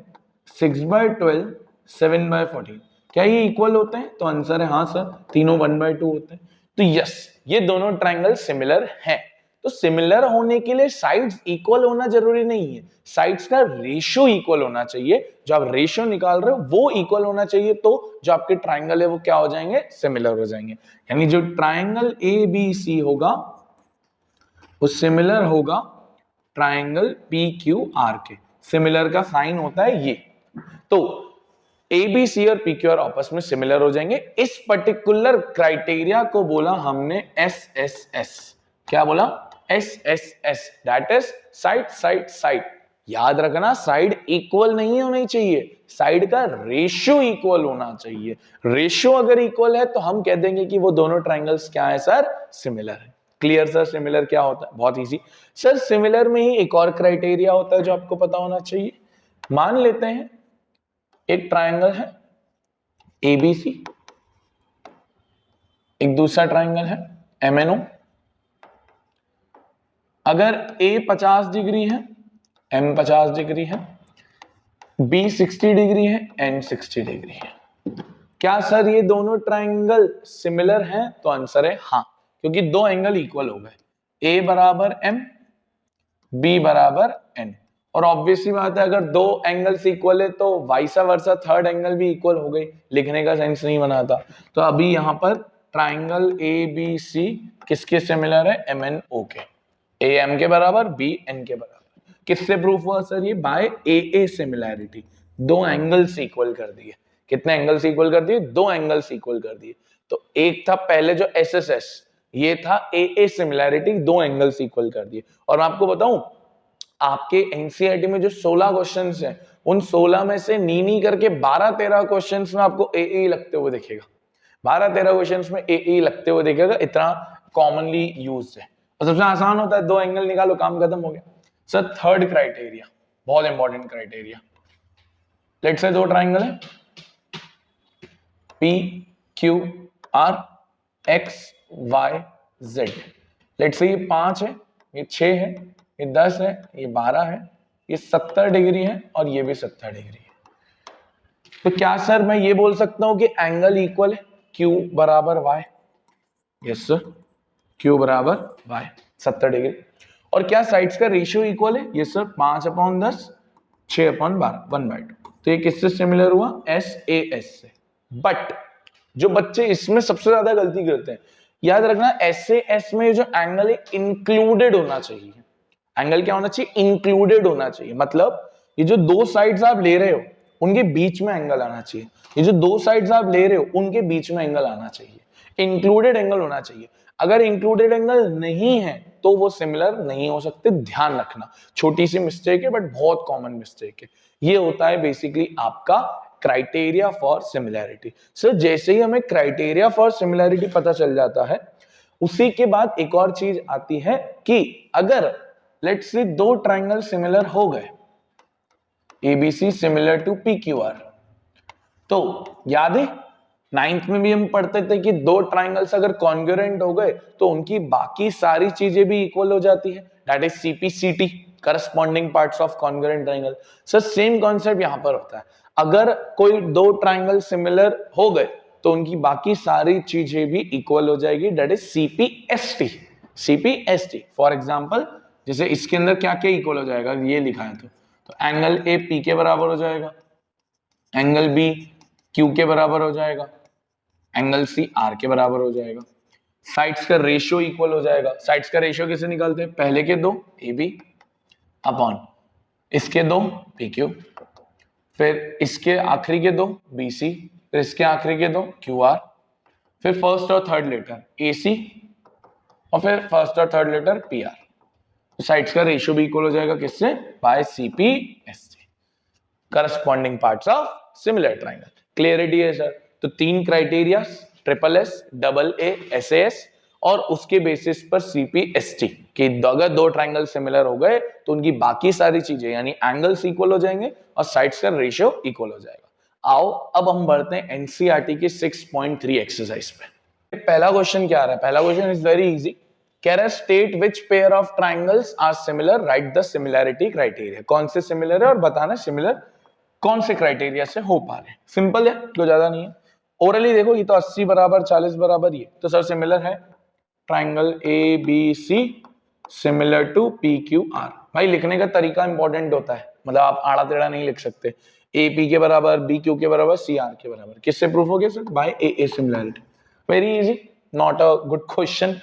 6/12, 7/14। क्या ये इक्वल होते हैं? तो आंसर है हाँ सर, तीनों 1/2 होते हैं। तो यस, ये दोनों ट्राइंगल सिमिलर हैं। तो सिमिलर होने के लिए साइड्स इक्वल होना जरूरी नहीं है, साइड्स का रेशियो इक्वल होना चाहिए। जो आप रेशियो निकाल रहे हो वो इक्वल होना चाहिए, तो जो आपके ट्राइंगल है वो क्या हो जाएंगे, सिमिलर हो जाएंगे। यानी जो ट्राइंगल ए बी सी होगा वो सिमिलर होगा ट्राइंगल पी क्यू आर के। सिमिलर का साइन होता है ये। तो ए बी सी और पी क्यू आर आपस में सिमिलर हो जाएंगे। इस पर्टिकुलर क्राइटेरिया को बोला हमने एस एस एस। क्या बोला? S S S, that is side side side. याद रखना साइड इक्वल नहीं होनी चाहिए, साइड का रेशियो इक्वल होना चाहिए। रेशियो अगर इक्वल है तो हम कह देंगे कि वो दोनों ट्राइंगल्स क्या है सर, सिमिलर है। Clear sir? सिमिलर क्या होता है? बहुत इजी सर। सिमिलर में ही एक और क्राइटेरिया होता है जो आपको पता होना चाहिए। मान लेते हैं एक ट्राइंगल है एबीसी, एक दूसरा ट्राइंगल है एमएनओ। अगर ए 50 डिग्री है, एम 50 डिग्री है, बी 60 डिग्री है, एन 60 डिग्री है, क्या सर ये दोनों ट्राइंगल सिमिलर हैं? तो आंसर है हाँ, क्योंकि दो एंगल इक्वल हो गए, ए बराबर एम, बी बराबर एन। और ऑब्वियसली बात है अगर दो एंगल्स इक्वल है तो वाइसा वर्सा थर्ड एंगल भी इक्वल हो गई, लिखने का सेंस नहीं बनाता। तो अभी यहां पर ट्राइंगल ए बी सी किसके सिमिलर है? एम एन ओ के। ए एम के बराबर, बी एन के बराबर। किससे प्रूफ हुआ सर ये? By A A similarity. दो एंगल्स इक्वल कर दिए। कितने एंगल्स इक्वल कर दिए? दो एंगल्स इक्वल कर दिए। तो एक था पहले जो एस एस एस, ये था ए ए सिमिलैरिटी, दो एंगल्स इक्वल कर दिए। और मैं आपको बताऊं आपके एनसीईआरटी में जो 16 क्वेश्चंस हैं उन 16 में से नी करके 12-13 क्वेश्चंस में आपको ए ए लगते हुए दिखेगा। 12-13 क्वेश्चंस में ए ए लगते हुए दिखेगा, इतना कॉमनली यूज्ड है। और सबसे आसान होता है, दो एंगल निकालो, काम खत्म हो गया। सर थर्ड क्राइटेरिया बहुत इंपॉर्टेंट क्राइटेरिया। लेट्स से दो ट्राइंगल है P Q R X Y Z. Let's say ये 5 है, ये 6 है, ये 10 है, ये 12 है, ये 70 डिग्री है और ये भी 70 डिग्री है। तो क्या सर मैं ये बोल सकता हूं कि एंगल इक्वल है Q बराबर Y? यस सर, Q बराबर Y 70 डिग्री। और क्या साइड्स का रेशियो इक्वल है? Yes sir, 5/10 6/12 1/2। तो ये किससे सिमिलर हुआ? SAS से। बट जो बच्चे इसमें सबसे ज्यादा गलती करते हैं, याद रखना SAS में जो एंगल है इंक्लूडेड होना चाहिए। एंगल क्या होना चाहिए? इंक्लूडेड होना चाहिए। मतलब ये जो दो साइड्स आप ले रहे हो उनके बीच में एंगल आना चाहिए। ये जो दो साइड्स आप ले रहे हो उनके बीच में एंगल आना चाहिए, इंक्लूडेड एंगल होना चाहिए। अगर इंक्लूडेड एंगल नहीं है तो वो सिमिलर नहीं हो सकते। ध्यान रखना, छोटी सी मिस्टेक है बट बहुत कॉमन मिस्टेक है। ये होता है बेसिकली आपका क्राइटेरिया फॉर सिमिलैरिटी। सर जैसे ही हमें क्राइटेरिया फॉर सिमिलैरिटी पता चल जाता है, उसी के बाद एक और चीज आती है कि अगर लेट्स से दो ट्राइंगल सिमिलर हो गए, एबीसी सिमिलर टू PQR, तो याद है 9th में भी हम पढ़ते थे कि दो ट्राइंगल्स अगर कॉन्ग्रुएंट हो गए तो उनकी बाकी सारी चीजें भी इक्वल हो जाती है, that is CPCT, corresponding parts of congruent triangle. Sir same concept यहां पर होता है, अगर कोई दो ट्राइंगल सिमिलर हो गए तो उनकी बाकी सारी चीजें भी इक्वल हो जाएगी, that is CPST। CPST for example, जैसे इसके अंदर क्या क्या इक्वल हो जाएगा ये लिखा है, तो एंगल A P के बराबर हो जाएगा, एंगल B Q के बराबर हो जाएगा, एंगल C R के बराबर हो जाएगा, साइड्स का रेशियो इक्वल हो जाएगा। साइड्स का रेशियो कैसे निकालते हैं? पहले के दो AB अपॉन इसके दो PQ, फिर इसके आखिरी के दो BC, फिर इसके आखिरी के दो QR, फिर फर्स्ट और थर्ड लेटर AC, और फिर फर्स्ट और थर्ड लेटर PR। साइड्स का रेशियो भी इक्वल हो जाएगा किससे? By CPST, corresponding parts of similar triangle. Clarity है सर? तो तीन क्राइटेरिया, SSS, AA, SAS और उसके बेसिस पर CPST कि अगर दो ट्राइंगल सिमिलर हो गए तो उनकी बाकी सारी चीजें यानी एंगल्स इक्वल हो जाएंगे और साइड्स का रेशियो इक्वल हो जाएगा। आओ अब हम बढ़ते हैं NCERT की 6.3 एक्सरसाइज पे। पहला क्वेश्चन क्या आ रहा है? पहला क्वेश्चन इज वेरी इजी, कह रहा है state which pair of triangles are similar, right the similarity criteria. कौन से सिमिलर है और बताना सिमिलर कौन से क्राइटेरिया से हो पा रहे हैं। सिंपल है, कोई ज्यादा नहीं है। ओरली देखो, ये तो 80 बराबर 40 बराबर, ये तो सर सिमिलर है। Triangle ABC similar to PQR। भाई लिखने का तरीका इंपॉर्टेंट होता है, मतलब आप आड़ा टेढ़ा नहीं लिख सकते। AP के बराबर, BQ के बराबर, CR के बराबर। किससे प्रूफ हो गया सर? बाय AA सिमिलैरिटी। Very easy, not a good question.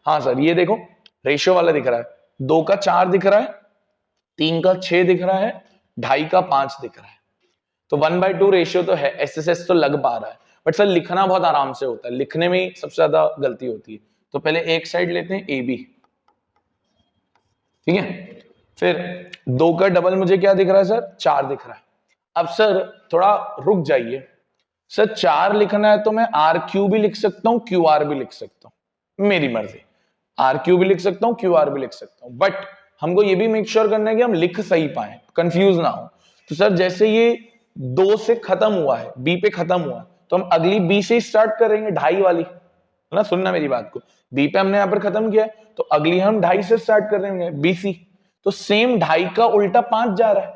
हाँ सर, ये देखो रेशियो वाला दिख रहा है, 2 का 4 दिख रहा है, 3 का 6 दिख रहा है, 2.5 का 5 दिख रहा है। तो 1/2 रेशियो तो है, SSS तो लग पा रहा है, बट सर लिखना बहुत आराम से होता है, लिखने में ही सबसे ज्यादा गलती होती है। तो पहले एक साइड लेते हैं AB, ठीक है, फिर 2 का डबल मुझे क्या दिख रहा है सर? 4 दिख रहा है। अब सर थोड़ा रुक जाइए, सर 4 लिखना है तो मैं RQ भी लिख सकता हूं, QR भी लिख सकता हूं, मेरी मर्जी। RQ भी लिख सकता हूं, QR भी लिख सकता हूं, बट हमको ये भी मेक श्योर करना है कि हम लिख सही पाए, कंफ्यूज ना हो। तो सर जैसे ये 2 से खत्म हुआ है, B पे खत्म हुआ है, तो हम अगली B से स्टार्ट करेंगे, 2.5 वाली, है ना? सुनना मेरी बात को, B पे हमने यहां पर खत्म किया है तो अगली हम 2.5 से स्टार्ट करेंगे, BC। तो सेम 2.5 का उल्टा 5 जा रहा है,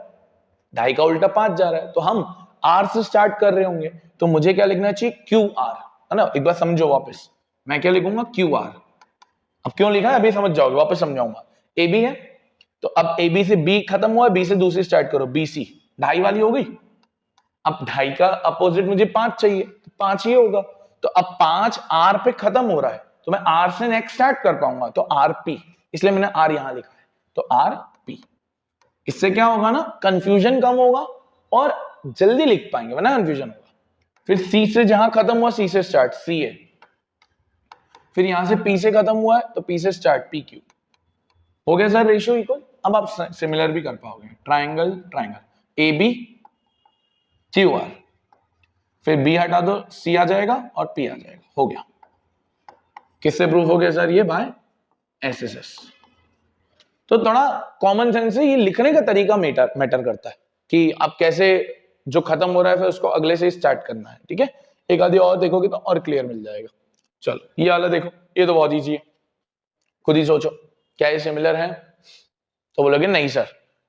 2.5 का उल्टा 5 जा रहा है, तो हम R से स्टार्ट कर रहे होंगे, तो मुझे क्या लिखना चाहिए? QR, है ना? एक बार समझो वापस, मैं क्या लिखूंगा? QR। अब क्यों लिखा है अभी समझ जाओगे, वापस समझाऊंगा। AB है तो अब AB से B खत्म हुआ, B से दूसरी स्टार्ट करो, BC 2.5 वाली हो गई। अब 2.5 का अपोजिट मुझे 5 चाहिए, तो 5 ही होगा। तो अब 5 R पे खत्म हो रहा है, तो मैं R से नेक्स्ट स्टार्ट कर पाऊंगा, तो RP, इसलिए मैंने R यहां लिखा है, तो RP। इससे क्या होगा ना, कंफ्यूजन कम होगा और जल्दी लिख पाएंगे, वरना कंफ्यूजन होगा। फिर C से जहां खत्म हुआ, C से स्टार्ट, CA। फिर यहां से P से खत्म हुआ है तो P से स्टार्ट, PQ। हो गया सर रेशियो इक्वल। अब आप सिमिलर भी कर पाओगे, ट्राइंगल ट्राइंगल AB QR, फिर B हटा दो, C आ जाएगा और P आ जाएगा, हो गया। किससे प्रूफ हो गया सर? ये बाय SSS। तो थोड़ा कॉमन सेंस से ये लिखने का तरीका मैटर करता है कि आप कैसे जो खत्म हो रहा है फिर उसको अगले से स्टार्ट करना है, ठीक है? एक आधी और देखोगे तो और क्लियर मिल जाएगा। चलो ये वाला देखो, ये तो बहुत ईजी है, खुद ही सोचो क्या ये सिमिलर है? तो बोलोगे नहीं सर,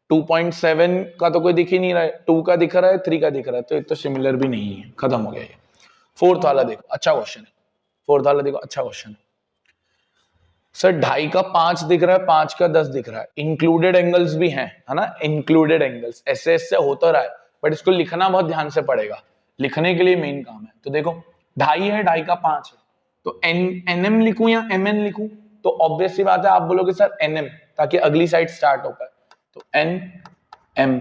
2.7 का तो कोई दिख ही नहीं रहा है, 2 का दिख रहा है, 3 का दिख रहा है, तो एक तो सिमिलर भी नहीं है, खत्म हो गया ये। फोर्थ वाला देखो, अच्छा क्वेश्चन है। फोर्थ वाला देखो, अच्छा क्वेश्चन है। सर 2.5 का 5 दिख रहा है, 5 का 10 दिख रहा है, इंक्लूडेड एंगल्स भी हैं, है ना, इंक्लूडेड एंगल्स ऐसे ऐसे होता रहा है, बट इसको लिखना बहुत ध्यान से पड़ेगा, लिखने के लिए मेन काम है। तो देखो 2.5 है, 2.5 का 5 है, तो एनएम लिखूं या एमएन लिखूं? तो ऑब्वियस सी बात है, आप बोलोगे सर एनएम, ताकि अगली साइड स्टार्ट हो पाए। तो एन एम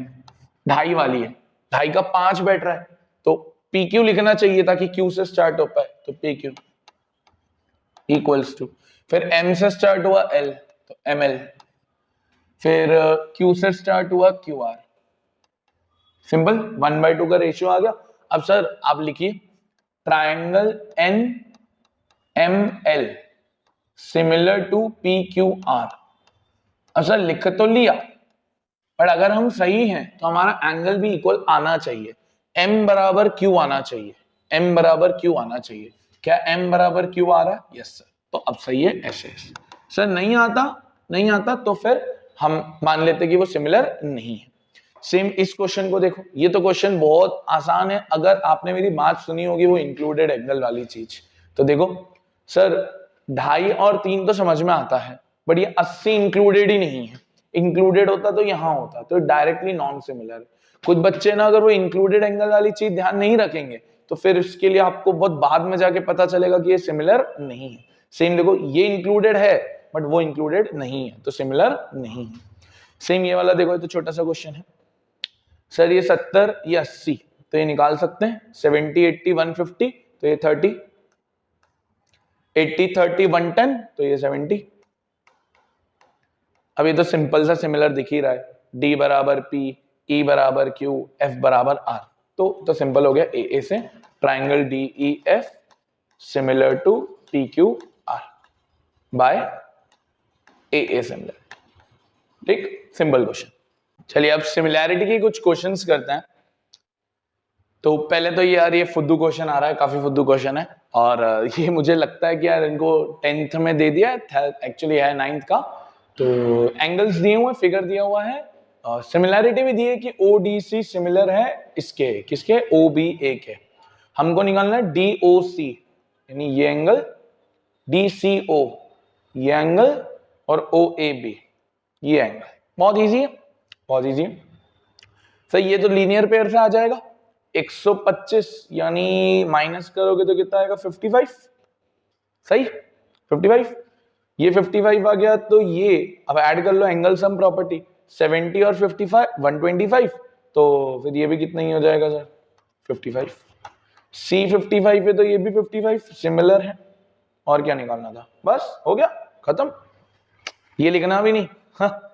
2.5 वाली है, 2.5 का 5 बैठ रहा है, तो पी क्यू लिखना चाहिए ताकि क्यू से स्टार्ट हो पाए, तो पी क्यू इक्वल्स टू, फिर एम से स्टार्ट हुआ एल, तो एम एल, फिर क्यू से स्टार्ट हुआ क्यू आर, सिंपल 1/2 का रेशियो आ गया। अब सर आप लिखिए triangle N M L similar to P Q R. अब सर लिख तो लिया, पर अगर हम सही हैं तो हमारा एंगल भी इक्वल आना चाहिए, m बराबर q आना चाहिए, m बराबर q आना चाहिए। क्या m बराबर q आ रहा है? यस सर, तो अब सही है ऐसे। सर नहीं आता तो फिर हम मान लेते कि वो सिमिलर नहीं है। सेम इस क्वेश्चन को देखो, ये तो क्वेश्चन बहुत आसान है, अगर आपने मेरी बात सुनी होगी वो इंक्लूडेड एंगल वाली चीज। तो देखो सर 2.5 और 3 तो समझ में आता है, बट ये 80 इंक्लूडेड ही नहीं है, इंक्लूडेड होता तो यहां होता, तो डायरेक्टली नॉन सिमिलर है। कुछ बच्चे ना अगर वो इंक्लूडेड एंगल वाली चीज ध्यान नहीं रखेंगे तो फिर इसके लिए आपको बहुत बाद में जाके पता चलेगा कि ये सिमिलर नहीं है। सेम देखो ये इंक्लूडेड है बट वो इंक्लूडेड नहीं है, तो सिमिलर नहीं है। सेम ये वाला देखो, तो छोटा सा क्वेश्चन है सर, ये 70 ये 80, तो ये निकाल सकते हैं, 70 80 150, तो ये 30, 80 30 110, तो ये 70। अब ये तो सिंपल सा सिमिलर दिख ही रहा है, D बराबर P, E बराबर Q, F बराबर R, तो सिंपल हो गया ए से, triangle DEF similar to PQR by A similar. ठीक, सिंपल क्वेश्चन। चलिए अब सिमिलैरिटी की कुछ क्वेश्चंस करते हैं। तो पहले तो यार ये फुद्दू क्वेश्चन आ रहा है, काफी फुद्दू क्वेश्चन है, और ये मुझे लगता है कि यार इनको 10th में दे दिया है, एक्चुअली है 9th का। तो एंगल्स दिए हुए, फिगर दिया हुआ है, सिमिलैरिटी भी दी है कि ODC सिमिलर है इसके, किसके, OBA के। हमको निकालना है DOC, यानी ये एंगल, DCO ये एंगल, और OAB ये एंगल। बहुत इजी है, बहुत इजी है सर। ये तो लीनियर पेयर से आ जाएगा, 125 यानी माइनस करोगे तो कितना आएगा, 55, सही 55, ये 55 आ गया, तो ये अब ऐड कर लो एंगल सम प्रॉपर्टी, 70 और 55 125, तो फिर ये भी कितना ही हो जाएगा सर, 55। C 55 है तो ये भी 55 सिमिलर है, और क्या निकालना था, बस हो गया खत्म, ये लिखना भी नहीं। हाँ,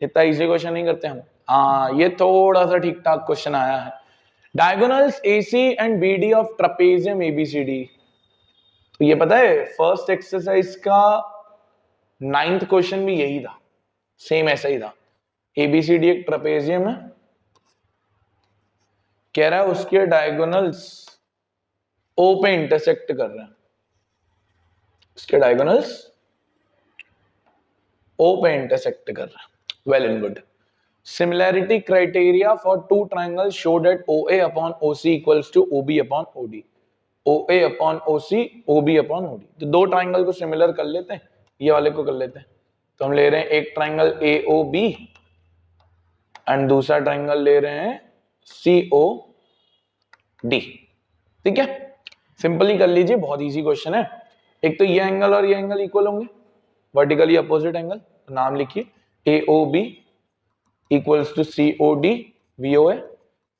इतना इजी क्वेश्चन नहीं करते हम। हाँ ये थोड़ा सा ठीक ठाक क्वेश्चन आया है, diagonals AC and BD of trapezium ABCD। तो ये पता है फर्स्ट एक्सरसाइज का 9th क्वेश्चन भी यही था, सेम ऐसा ही था। ABCD एक ट्रेपेजियम है, कह रहा है उसके डायगोनल्स O पे इंटरसेक्ट कर रहे हैं, उसके डायगोनल्स O पे इंटरसेक्ट कर रहे हैं, well and good. Similarity criteria for two triangles show that OA upon OC equals to OB upon OD. OA upon OC, OB upon OD। तो दो ट्राइंगल को सिमिलर कर लेते हैं, ये वाले को कर लेते हैं। तो हम ले रहे हैं एक ट्राइंगल AOB एंड दूसरा ट्राइंगल ले रहे हैं COD। ठीक है, सिंपल ही कर लीजिए, बहुत इजी क्वेश्चन है। एक तो ये एंगल और ये एंगल इक्वल होंगे, वर्टिकली अपोजिट एंगल, तो नाम लिखिए AOB equals to COD VOA,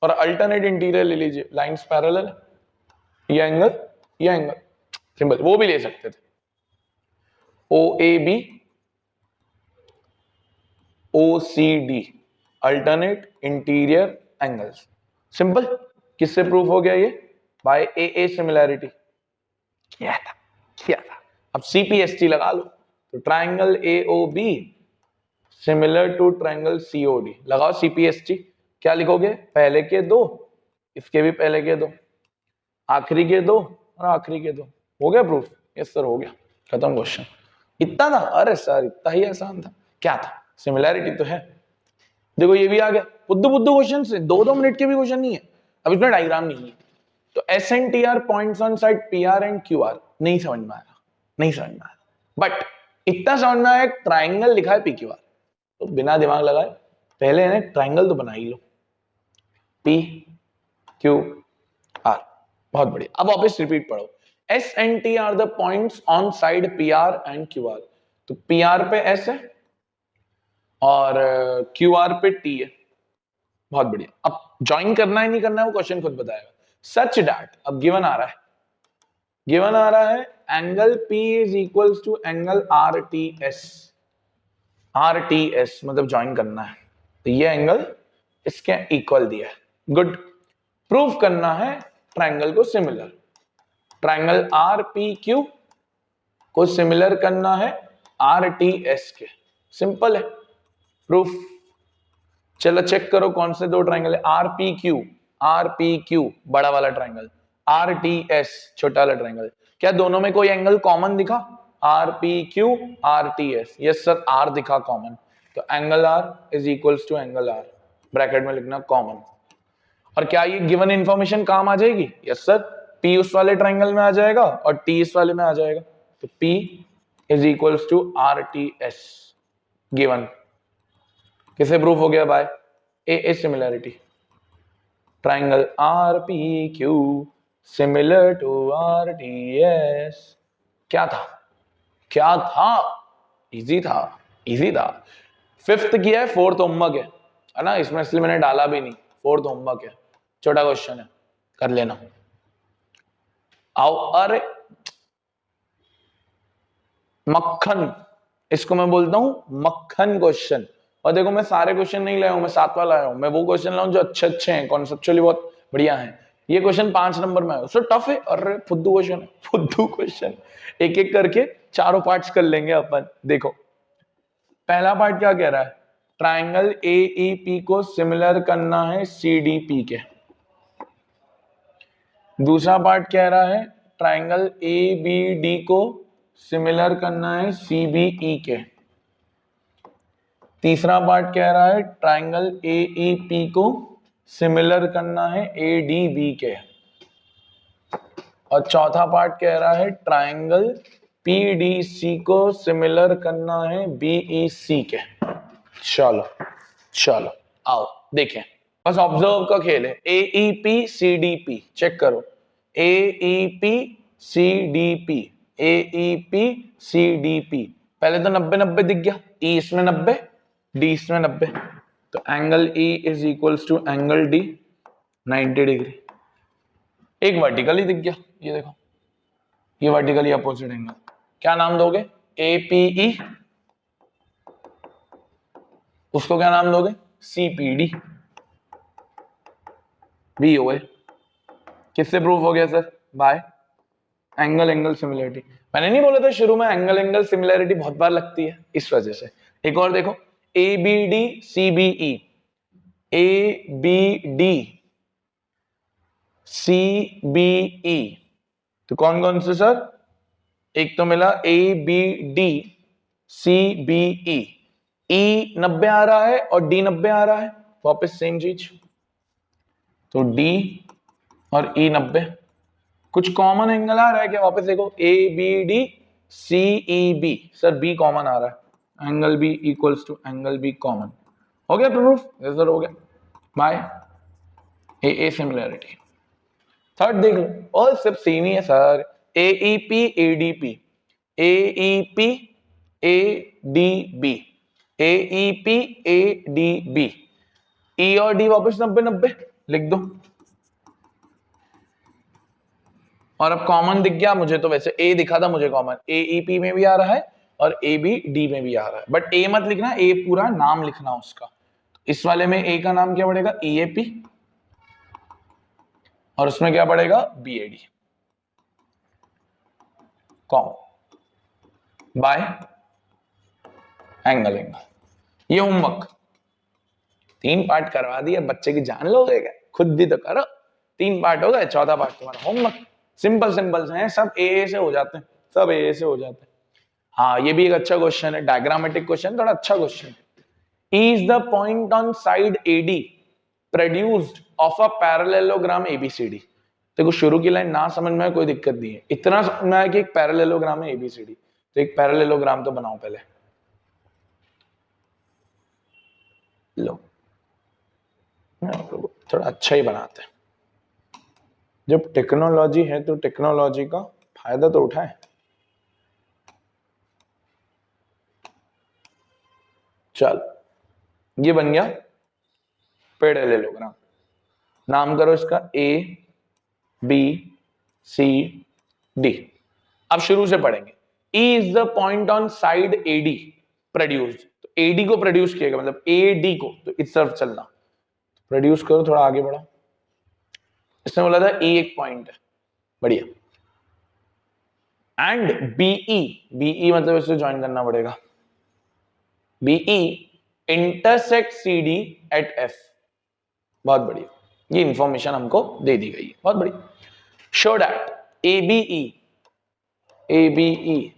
और अल्टरनेट इंटीरियर ले लीजिए, लाइंस पैरेलल है, ये एंगल सिंपल, वो भी ले सकते थे, OAB OCD alternate interior angles, simple. किससे प्रूफ हो गया ये, बाय AA सिमिलैरिटी। क्या था, अब CPST लगा लो, तो triangle AOB similar to triangle COD, लगाओ CPST, क्या लिखोगे, पहले के दो, इसके भी पहले के दो, आखिरी के दो और आखिरी के दो, हो गया प्रूफ। यस सर हो गया, खत्म क्वेश्चन। इतना था, अरे सर इतना ही आसान था, क्या था, सिमिलैरिटी तो है। देखो ये भी आ गया, बुद्धू बुद्धू क्वेश्चन से, 2-2 मिनट के भी क्वेश्चन नहीं है, अब इसमें डायग्राम नहीं है। तो S and T R points on side P R and Q R, नहीं समझ में आया, नहीं समझ में आया, बट इतना समझ में आया, एक ट्राइंगल लिखा है पी क्यू आर, तो बिना दिमाग लगाए पहले है ट्राइंगल तो बना ही लो, पी क्यू आर, बहुत बढ़िया। अब वापस रिपीट पढ़ो, S and T R the points on side P R and Q R, तो पी आर पे एस है और क्यू आर पे टी है, बहुत बढ़िया। अब ज्वाइन करना है नहीं करना है वो क्वेश्चन खुद बताएगा। सच डैट, अब गिवन आ रहा है, गिवन आ रहा है angle P is equals to angle R T S, R T S मतलब ज्वाइन करना है, तो ये एंगल इसके इक्वल दिया है, गुड। प्रूव करना है ट्राइंगल को similar, triangle R P Q को सिमिलर करना है आर टी एस के, सिंपल है प्रूफ। चलो चेक करो कौन से दो ट्राइंगल है, आर पी क्यू बड़ा वाला ट्राइंगल, आर टी एस छोटा वाला ट्राइंगल, क्या दोनों में कोई एंगल कॉमन दिखा, R P Q R T S, yes sir R दिखा कॉमन, तो angle R is equals to angle R, bracket में लिखना कॉमन। और क्या ये गिवन इंफॉर्मेशन काम आ जाएगी, यस सर, पी उस वाले ट्राइंगल में आ जाएगा और टी इस वाले में आ जाएगा, तो P is equals to R T S, given. किसे प्रूफ हो गया by A similarity, triangle R P Q similar to R T S. क्या था, क्या था, इजी था, इजी था। फिफ्थ किया है, फोर्थ होमवर्क है ना, इसमें इसलिए मैंने डाला भी नहीं, फोर्थ होमवर्क है, छोटा क्वेश्चन है, कर लेना। आओ, अरे मक्खन, इसको मैं बोलता हूं मक्खन क्वेश्चन। और देखो मैं सारे क्वेश्चन नहीं लाया हूं, मैं 7 वाला आया हूं, मैं वो क्वेश्चन लाऊं जो अच्छे अच्छे हैं, कॉन्सेप्चुअली बहुत बढ़िया हैं। ये क्वेश्चन 5 नंबर में आया, सो टफ है, अरे फुद्दू क्वेश्चन है, फुद्दू क्वेश्चन। एक एक करके चारों पार्ट्स कर लेंगे अपन। देखो पहला पार्ट क्या कह रहा है, ट्राइंगल AEP को सिमिलर करना है CDP के। दूसरा पार्ट कह रहा है ट्राइंगल ABD को सिमिलर करना है CBE के। तीसरा पार्ट कह रहा है ट्राइंगल AEP को सिमिलर करना है ADB के। और चौथा पार्ट कह रहा है ट्राइंगल PDC को सिमिलर करना है BEC के। चलो चलो आओ देखें, बस ऑब्जर्व का खेल है। AEP CDP चेक करो, AEP CDP, AEP CDP, पहले तो 90-90 दिख गया, E इसमें 90, D इसमें 90, तो angle E is equals to angle D 90 degree. एक वर्टिकली दिख गया, ये देखो, ये वर्टिकली अपोजिट एंगल, क्या नाम दोगे, APE, उसको क्या नाम दोगे, CPD, BOA। किससे प्रूफ हो गया sir, bye angle angle similarity. मैंने नहीं बोला था शुरू में एंगल एंगल सिमिलरिटी बहुत बार लगती है, इस वजह से। एक और देखो, ABD CBE, ABD CBE, तो कौन कौन से सर, एक तो मिला ABD CBE, E 90 आ रहा है और D 90 आ रहा है, वापस सेम चीज, तो D और E 90, कुछ कॉमन एंगल आ रहा है क्या, वापस देखो ABD CEB, sir B common आ रहा है, angle B equals to angle B common, हो गया प्रूफ, सर हो गया बाय ए सिमिलरिटी। थर्ड देख लो, और सब सेम ही है sir, AEP ADP, AEP ADB, AEP ADB, E और D वापस 90-90 लिख दो। और अब कॉमन दिख गया मुझे, तो वैसे A दिखा था मुझे कॉमन, AEP में भी आ रहा है और ABD में भी आ रहा है, बट A मत लिखना, A पूरा नाम लिखना उसका। इस वाले में A का नाम क्या पड़ेगा, EAP, और उसमें क्या पड़ेगा, BAD, com bye angle angle. ये होमवर्क 3 पार्ट करवा दिया, बच्चे की जान लोगे क्या, खुद भी तो करो। 3 पार्ट हो गए, चौथा पार्ट तुम्हारा होमवर्क। सिंपल सिंपल से हैं सब, ए से हो जाते हैं, सब ए से हो जाते हैं। हाँ ये भी एक अच्छा क्वेश्चन है, डायग्रामेटिक क्वेश्चन, थोड़ा अच्छा क्वेश्चन है। E is the point on side AD produced of a parallelogram ABCD। देखो शुरू की लाइन ना समझ में कोई दिक्कत नहीं है, इतना समझ में आया कि एक पैरेललोग्राम है ABCD, तो एक पैरेललोग्राम तो बनाओ पहले। लो थोड़ा अच्छा ही बनाते हैं, जब टेक्नोलॉजी है तो टेक्नोलॉजी का फायदा तो उठाएं। चल ये बन गया पैरेललोग्राम, नाम करो इसका ABCD। अब शुरू से पढ़ेंगे। E is the point on side AD produced, तो AD को प्रोड्यूस किया गया, मतलब AD को, तो इस तरफ चलना, प्रोड्यूस करो, थोड़ा आगे बढ़ो। इसने बोला था E एक पॉइंट है, बढ़िया। एंड BE मतलब इसे ज्वाइन करना पड़ेगा, BE intersect CD at F। बहुत बढ़िया, ये इंफॉर्मेशन हमको दे दी गई है, बहुत बढ़िया। शो दैट ABE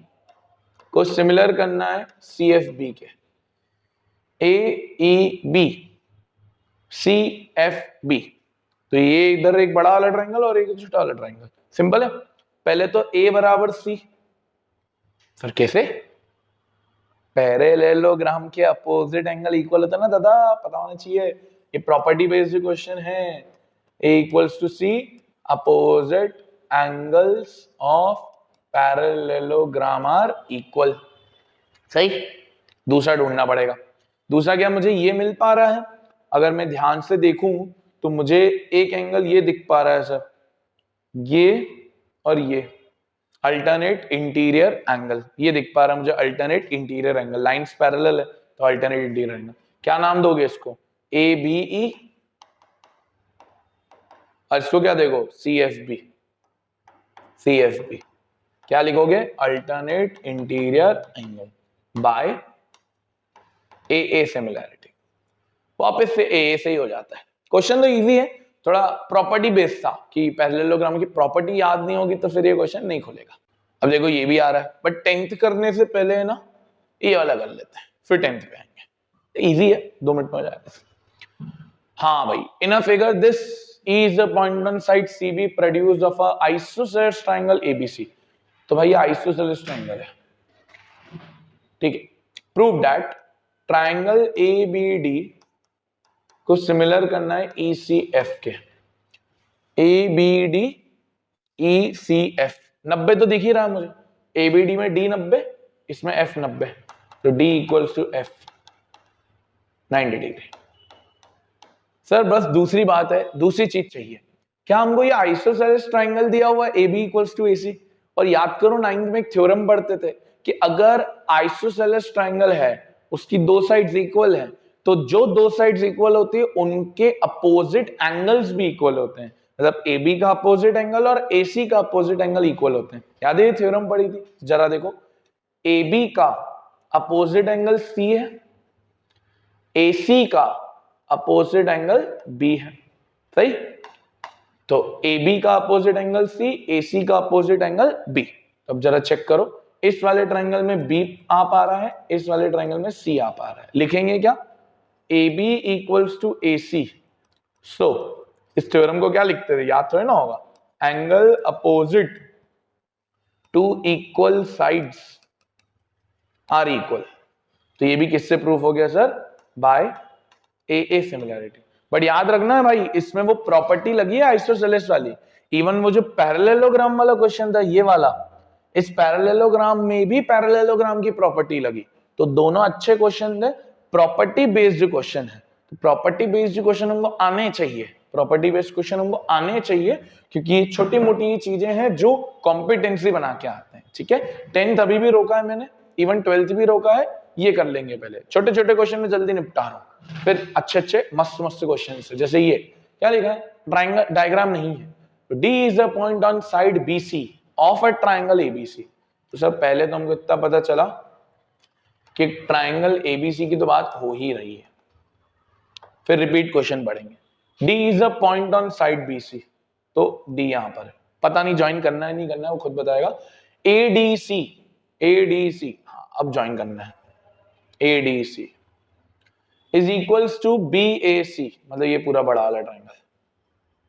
को सिमिलर करना है CFB के, AEB CFB, तो ये इधर एक बड़ा वाला ट्रायंगल और एक छोटा वाला ट्रायंगल, सिंपल है। पहले तो A बराबर C, फिर कैसे? पैरेललोग्राम के अपोजिट एंगल इक्वल होता है ना दादा, पता होना चाहिए, ये प्रॉपर्टी बेस्ड क्वेश्चन है। A equals to C, opposite angles of parallelogram are equal. सही, दूसरा ढूंढना पड़ेगा। दूसरा क्या, मुझे ये मिल पा रहा है, अगर मैं ध्यान से देखूं तो मुझे एक एंगल ये दिख पा रहा है सर, ये और ये अल्टरनेट इंटीरियर एंगल, ये दिख पा रहा है मुझे alternate interior angle, lines parallel है तो अल्टरनेट इंटीरियर एंगल। क्या नाम दोगे इसको? ABE, और इसको क्या देखो? CFB। क्या लिखोगे? Alternate interior angle by AA similarity. वापस से AA से ही हो जाता है। क्वेश्चन तो इजी है, थोड़ा प्रॉपर्टी बेस्ड था कि पैरेललोग्राम की प्रॉपर्टी याद नहीं होगी तो फिर ये क्वेश्चन नहीं खुलेगा। अब देखो ये भी आ रहा है, बट 10th करने से पहले है ना ये वाला कर लेते हैं, फिर 10th पे आएंगे। इजी है, 2 मिनट में हो जाएगा। हाँ भाई, in a figure this is the point on side CB produced of a isosceles triangle ABC। तो भाई ये आइसोसेलेस ट्रायंगल है, ठीक है। प्रूव दैट ट्रायंगल ABD को सिमिलर करना है ECF के, ABD ECF 90 तो दिख ही रहा है मुझे, ABD में D 90, इसमें F 90, तो D equals to F 90 degree. Sir बस दूसरी बात है, दूसरी चीज चाहिए, क्या हमको ये आइसोसेलेस ट्रायंगल दिया हुआ है AB इक्वल्स टू AC, और याद करो 9th में एक थ्योरम पढ़ते थे कि अगर आइसोसेलेस ट्रायंगल है, उसकी 2 साइड्स इक्वल है, तो जो 2 साइड्स इक्वल होती है उनके अपोजिट एंगल्स भी इक्वल होते हैं, मतलब AB का अपोजिट एंगल और AC का अपोजिट एंगल इक्वल होते हैं। याद है ये थ्योरम पढ़ी थी? जरा देखो, AB का अपोजिट एंगल C है, AC का अपोजिट एंगल B है, सही। तो AB का अपोजिट एंगल C, AC का अपोजिट एंगल B। अब जरा चेक करो, इस वाले ट्रायंगल में B आ पा रहा है, इस वाले ट्रायंगल में C आ पा रहा है, लिखेंगे क्या? AB equals to AC। So इस थ्योरम को क्या लिखते थे, याद थोड़ी ना होगा, angle opposite to equal sides are equal. तो ये भी किससे प्रूफ हो गया सर? बाय AA सिमिलैरिटी। बट याद रखना है भाई, इसमें वो प्रॉपर्टी लगी है आइसोसेलेस वाली। इवन वो जो पैरेललोग्राम वाला क्वेश्चन था ये वाला, इस पैरेललोग्राम में भी पैरेललोग्राम की प्रॉपर्टी लगी। तो दोनों अच्छे क्वेश्चन थे, प्रॉपर्टी बेस्ड क्वेश्चन है, तो प्रॉपर्टी बेस्ड क्वेश्चन हमको आने चाहिए, प्रॉपर्टी बेस्ड क्वेश्चन हमको आने चाहिए, क्योंकि ये छोटी मोटी चीजें हैं जो कॉम्पिटेंसी बना के आते हैं, ठीक है। 10th अभी भी रोका है मैंने, इवन 12th भी रोका है, ये कर लेंगे पहले, छोटे छोटे क्वेश्चन में जल्दी निपटा रहा हूं, फिर अच्छे अच्छे मस्त मस्त क्वेश्चन से। जैसे ये क्या लिखा है, ट्रायंगल डायग्राम नहीं है, तो D is a point on side BC of a triangle ABC। तो सर पहले तो हमको इतना पता चला कि ट्रायंगल ABC की तो बात हो ही रही है, फिर रिपीट क्वेश्चन पढ़ेंगे। D is a point on side BC, तो D यहां पर है, पता नहीं ज्वाइन करना है नहीं करना है वो खुद बताएगा। ADC हाँ अब ज्वाइन करना है, ADC is equals to BAC, मतलब ये पूरा बड़ा वाला ट्राइंगल।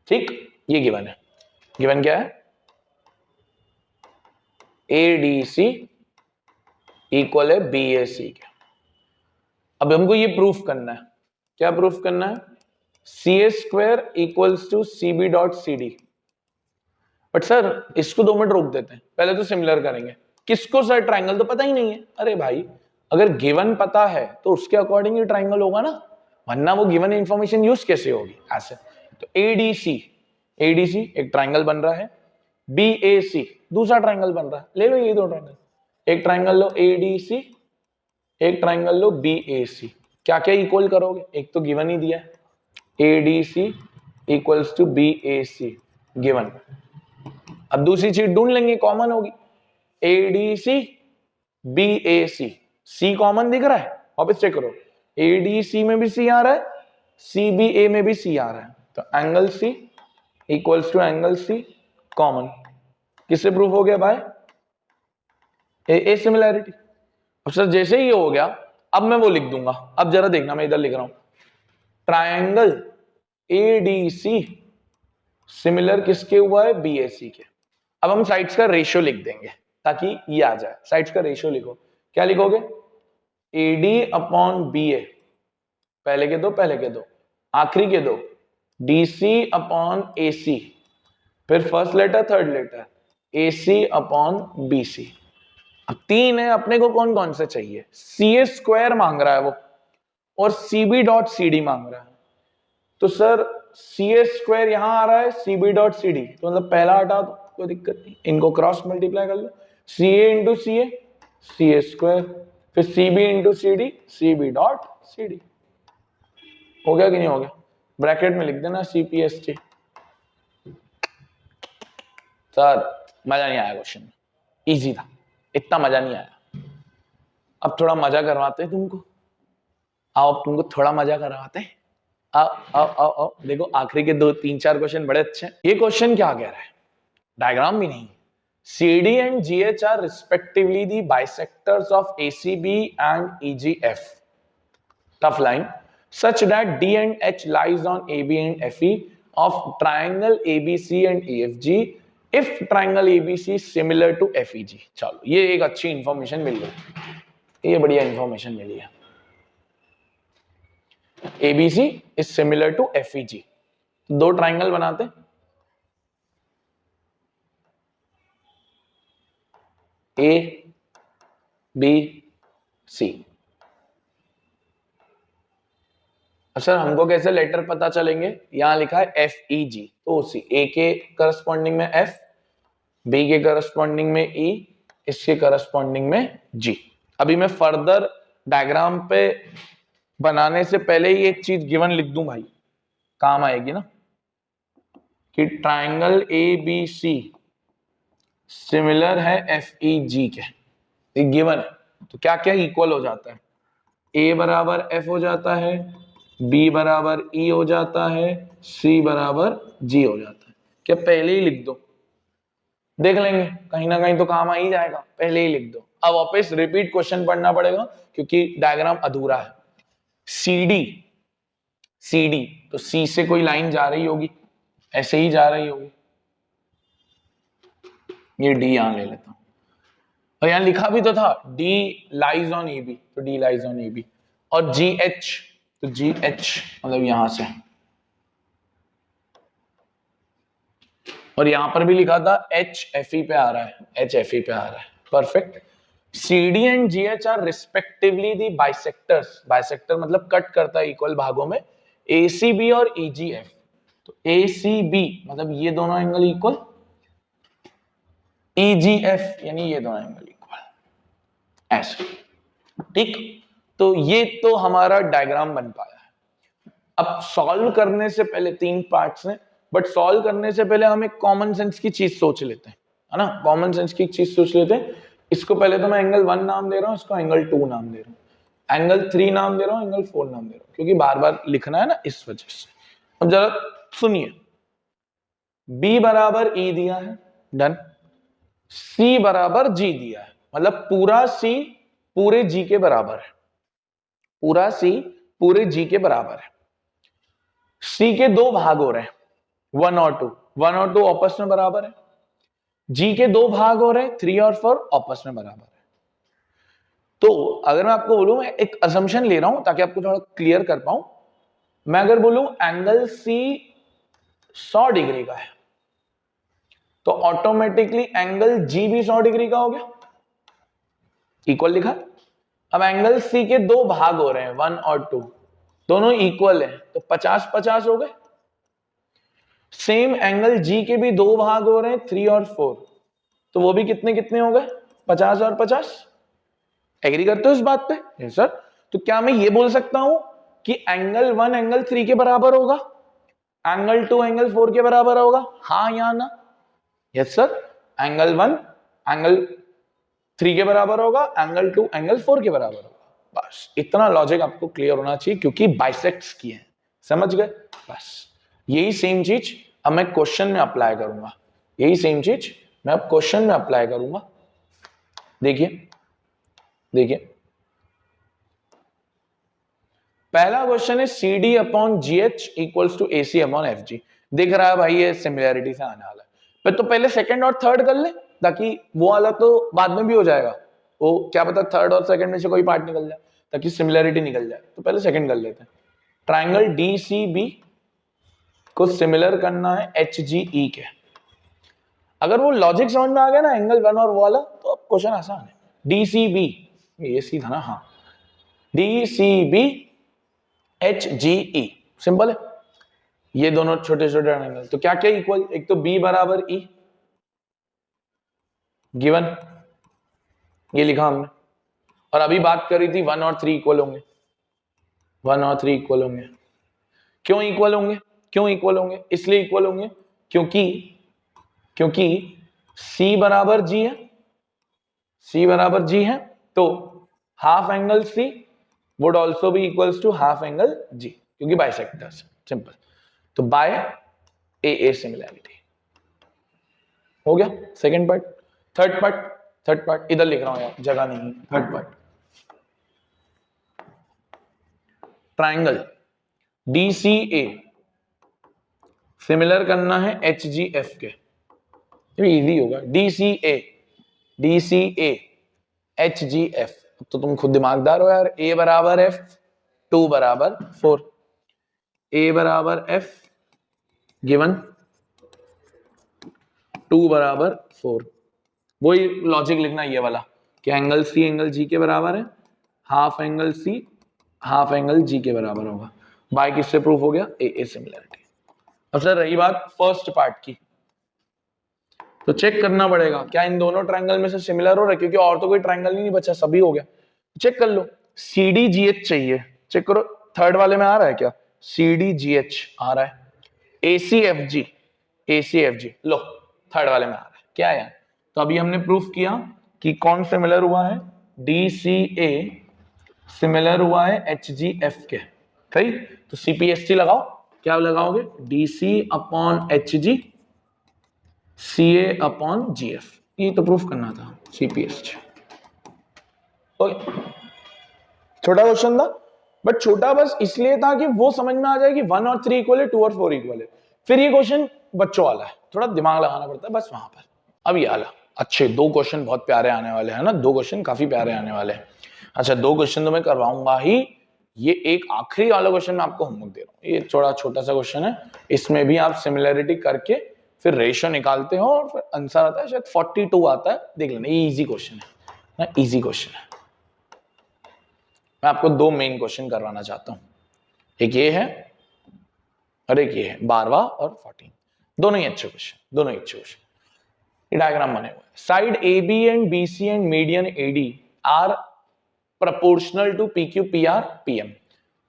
ठीक, ये गिवन है। गिवन क्या है? ADC इक्वल है BAC के। अब हमको ये प्रूफ करना है। क्या प्रूफ करना है? CA² equals to CB dot CD। But sir इसको 2 मिनट रोक देते हैं, पहले तो सिमिलर करेंगे। किसको सर? ट्राइंगल तो पता ही नहीं है। अरे भाई, अगर गिवन पता है तो उसके अकॉर्डिंग ही ट्राइंगल होगा ना, वरना वो गिवन इंफॉर्मेशन यूज कैसे होगी ऐसे। तो ADC एक ट्राइंगल बन रहा है, BAC दूसरा ट्राइंगल बन रहा है। ले लो ये दो ट्राइंगल, एक ट्राइंगल लो ADC, एक ट्राइंगल लो BAC। क्या क्या इक्वल करोगे? एक तो गिवन ही दिया है, ADC equals to BAC given. अब दूसरी चीज ढूंढ लेंगे, कॉमन होगी, ADC BAC। C कॉमन दिख रहा है, वापस चेक करो, ADC में भी C आ रहा है, CBA में भी C आ रहा है, तो angle C equals to angle C common. किससे प्रूफ हो गया भाई? A similarity. अब सर जैसे ही ये हो गया, अब मैं वो लिख दूंगा। अब जरा देखना, मैं इधर लिख रहा हूं, ट्राइंगल ADC सिमिलर किसके हुआ है? BAC के। अब हम साइड्स का रेशियो लिख देंगे ताकि ये आ जाए। साइड्स का रेशियो लिखो, क्या लिखोगे? AD अपॉन BA, पहले के दो, आखिरी के दो, DC अपॉन AC, फिर first letter third letter AC upon BC। अब 3 है, अपने को कौन कौन से चाहिए? CA² मांग रहा है वो, और CB डॉट CD मांग रहा है। तो सर CA² यहां आ रहा है, CB डॉट CD, तो मतलब पहला हटा दो, कोई दिक्कत नहीं, इनको क्रॉस मल्टीप्लाई कर लो, CA इंटू CA CA², फिर CB into CD CB dot CD। हो गया कि नहीं हो गया? ब्रैकेट में लिख देना CPST। सर मजा नहीं आया क्वेश्चन में, इजी था, इतना मजा नहीं आया। अब थोड़ा मजा करवाते हैं तुमको, आओ अब तुमको थोड़ा मजा करवाते हैं। आओ आओ आओ आओ, देखो आखिरी के 2-3-4 क्वेश्चन बड़े अच्छे हैं। ये क्वेश्चन क्या कह रहा है? डायग्राम भी नहीं, CD and GH are respectively the bisectors of ACB and EGF. Tough line. Such that D and H lies on AB and FE of triangle ABC and EFG if triangle ABC is similar to FEG. चलो ये एक अच्छी information मिल गई, ये बढ़िया information मिली है। ABC is similar to FEG, दो triangle बनाते, A B C। सर हमको कैसे लेटर पता चलेंगे? यहां लिखा है FEG, तो सी A के करस्पॉन्डिंग में F, B के करस्पॉन्डिंग में E, इसके करस्पॉन्डिंग में G। अभी मैं फर्दर डायग्राम पे बनाने से पहले ही एक चीज गिवन लिख दूं भाई, काम आएगी ना, कि ट्राइंगल ABC सिमिलर है FEG के, एक गिवन है। तो क्या क्या इक्वल हो जाता है? A बराबर F हो जाता है, B बराबर E हो जाता है, C बराबर G हो जाता है। क्या पहले ही लिख दो? देख लेंगे, कहीं ना कहीं तो काम आ ही जाएगा, पहले ही लिख दो। अब वापस रिपीट क्वेश्चन पढ़ना पड़ेगा क्योंकि डायग्राम अधूरा है। CD तो C से कोई लाइन जा रही होगी, ऐसे ही जा रही होगी, ये D यहां ले लेता हूं, और यहां लिखा भी तो था D लाइज ऑन AB, तो D लाइज ऑन AB, और GH तो GH मतलब यहां से, और यहां पर भी लिखा था HFE पे आ रहा है, HFE पे आ रहा है, perfect. CD and GH are respectively the bisectors, bisector मतलब कट करता है इक्वल भागों में, ACB और EGF। तो ACB मतलब ये दोनों एंगल इक्वल, EGF यानी ये दोनों एंगल इक्वल, ऐसे। ठीक, तो ये तो हमारा डायग्राम बन पाया है। अब सॉल्व करने से पहले 3 पार्ट्स हैं, बट सॉल्व करने से पहले हम एक कॉमन सेंस की चीज सोच लेते हैं, है ना, कॉमन सेंस की चीज सोच लेते हैं। इसको पहले तो मैं एंगल 1 नाम दे रहा हूं, इसको एंगल 2 नाम दे रहा हूं, एंगल 3 नाम दे रहा हूं, एंगल 4 नाम दे रहा हूं, क्योंकि बार बार लिखना है ना, इस वजह से। अब जरा सुनिए, B बराबर E दिया है, डन। C बराबर G दिया है, मतलब पूरा C पूरे G के बराबर है, पूरा C पूरे जी के बराबर है। सी के दो भाग हो रहे हैं, 1 और 2, 1 और 2 आपस में बराबर है। जी के दो भाग हो रहे हैं, 3 और 4 आपस में बराबर है। तो अगर मैं आपको बोलूं, मैं एक असम्पशन ले रहा हूं ताकि आपको थोड़ा क्लियर कर पाऊं। मैं अगर बोलूं एंगल सी 100 डिग्री का है, तो ऑटोमेटिकली एंगल जी भी 100 डिग्री का हो गया, इक्वल लिखा। अब एंगल सी के दो भाग हो रहे हैं, 1 और 2, दोनों इक्वल है, तो 50-50 हो गए। सेम एंगल जी के भी दो भाग हो रहे हैं, 3 और 4, तो वो भी कितने कितने हो गए, 50 और 50। एग्री करते हो इस बात पे? Yes sir. तो क्या मैं ये बोल सकता हूं कि एंगल 1 एंगल 3 के बराबर होगा, एंगल 2 एंगल 4 के बराबर होगा, हाँ या ना? Yes sir. एंगल 1 एंगल 3 के बराबर होगा, एंगल 2 एंगल 4 के बराबर होगा। बस इतना लॉजिक आपको क्लियर होना चाहिए, क्योंकि बाइसेक्ट्स किए हैं, समझ गए? बस यही सेम चीज अब मैं क्वेश्चन में अप्लाई करूंगा, यही सेम चीज मैं अब क्वेश्चन में अप्लाई करूंगा। देखिए देखिए, पहला क्वेश्चन है C D upon G H equals to A C upon F G. दिख रहा है भाई ये सिमिलैरिटी से आने वाला है, पर तो पहले सेकंड और थर्ड कर ले, ताकि वो वाला तो बाद में भी हो जाएगा, वो क्या पता थर्ड और सेकंड में से कोई पार्ट निकल जाए, ताकि सिमिलैरिटी निकल जाए। तो पहले सेकंड कर लेते हैं। ट्राइंगल डी सी बी को सिमिलर करना है एच जी ई के। अगर वो लॉजिक समझ में आ गया ना, एंगल 1 और वो वाला, तो अब क्वेश्चन आसान है। डी सी बी, ये सी था ना, हाँ, D C B H G E, simple है। ये दोनों छोटे छोटे एंगल, तो क्या क्या इक्वल, एक तो बी बराबर ई गिवन, ये लिखा हमने। और अभी बात करी थी 1 और 3 इक्वल होंगे, 1 और 3 इक्वल होंगे। क्यों इक्वल होंगे? क्यों इक्वल होंगे? इसलिए इक्वल होंगे क्योंकि क्योंकि C बराबर G है, C बराबर G है, तो half angle C would also be equals to half angle G, क्योंकि बाइसेक्टर्स, सिंपल। तो बाय ए सिमिलैरिटी हो गया सेकंड पार्ट। थर्ड पार्ट इधर लिख रहा हूं यार, जगह नहीं। Third part, triangle DCA similar करना है HGF के, इजी होगा। DCA HGF, तो तुम खुद दिमागदार हो यार। A बराबर F, 2 बराबर 4, A बराबर F गिवन 2 बराबर 4। वही लॉजिक लिखना ये वाला कि एंगल C एंगल G के बराबर है, half angle C half angle G के बराबर होगा। बाय किससे प्रूफ हो गया? A similarity. अब सर रही बात फर्स्ट पार्ट की, तो चेक करना पड़ेगा क्या इन दोनों ट्रायंगल में से सिमिलर हो रहा है, क्योंकि और तो कोई ट्रायंगल ही नहीं बचा, सभी हो गया। चेक कर लो, CDGH चाहिए, चेक करो थर्ड वाले में आ रहा है क्या? CDGH आ रहा है। ACFG लो, थर्ड वाले में आ रहा है क्या है यार? तो अभी हमने प्रूफ किया कि कौन सिमिलर हुआ है, DCA सिमिलर हुआ है HGF के, सही। तो CPST लगाओ, क्या लगाओगे? DC upon HG CA upon GF, ये तो प्रूफ करना था CPST। ओके, छोटा क्वेश्चन था, बट छोटा बस इसलिए था कि वो समझ में आ जाए कि 1 और 3 इक्वल है, 2 और 4 इक्वल है। फिर ये क्वेश्चन बच्चों वाला है, थोड़ा दिमाग लगाना पड़ता है बस वहां पर। अब ये वाला अच्छे दो क्वेश्चन बहुत प्यारे आने वाले हैं ना, दो क्वेश्चन काफी प्यारे आने वाले हैं। अच्छा, दो क्वेश्चन तो मैं करवाऊंगा ही, ये एक आखिरी वाला क्वेश्चन मैं आपको होमवर्क दे रहा हूँ। ये थोड़ा छोटा सा क्वेश्चन है, इसमें भी आप सिमिलैरिटी करके फिर रेशियो निकालते हो और फिर आंसर आता है, शायद 42 आता है, देख लेना। ये इजी क्वेश्चन है, इजी क्वेश्चन है। मैं आपको दो मेन क्वेश्चन करवाना चाहता हूं, एक ये है और एक ये है, 12वां और 14। दोनों ही अच्छे क्वेश्चन, दोनों ही अच्छे क्वेश्चन। ये डायग्राम बने हुए, side A B and B C and median A D are proportional to P Q P R P M.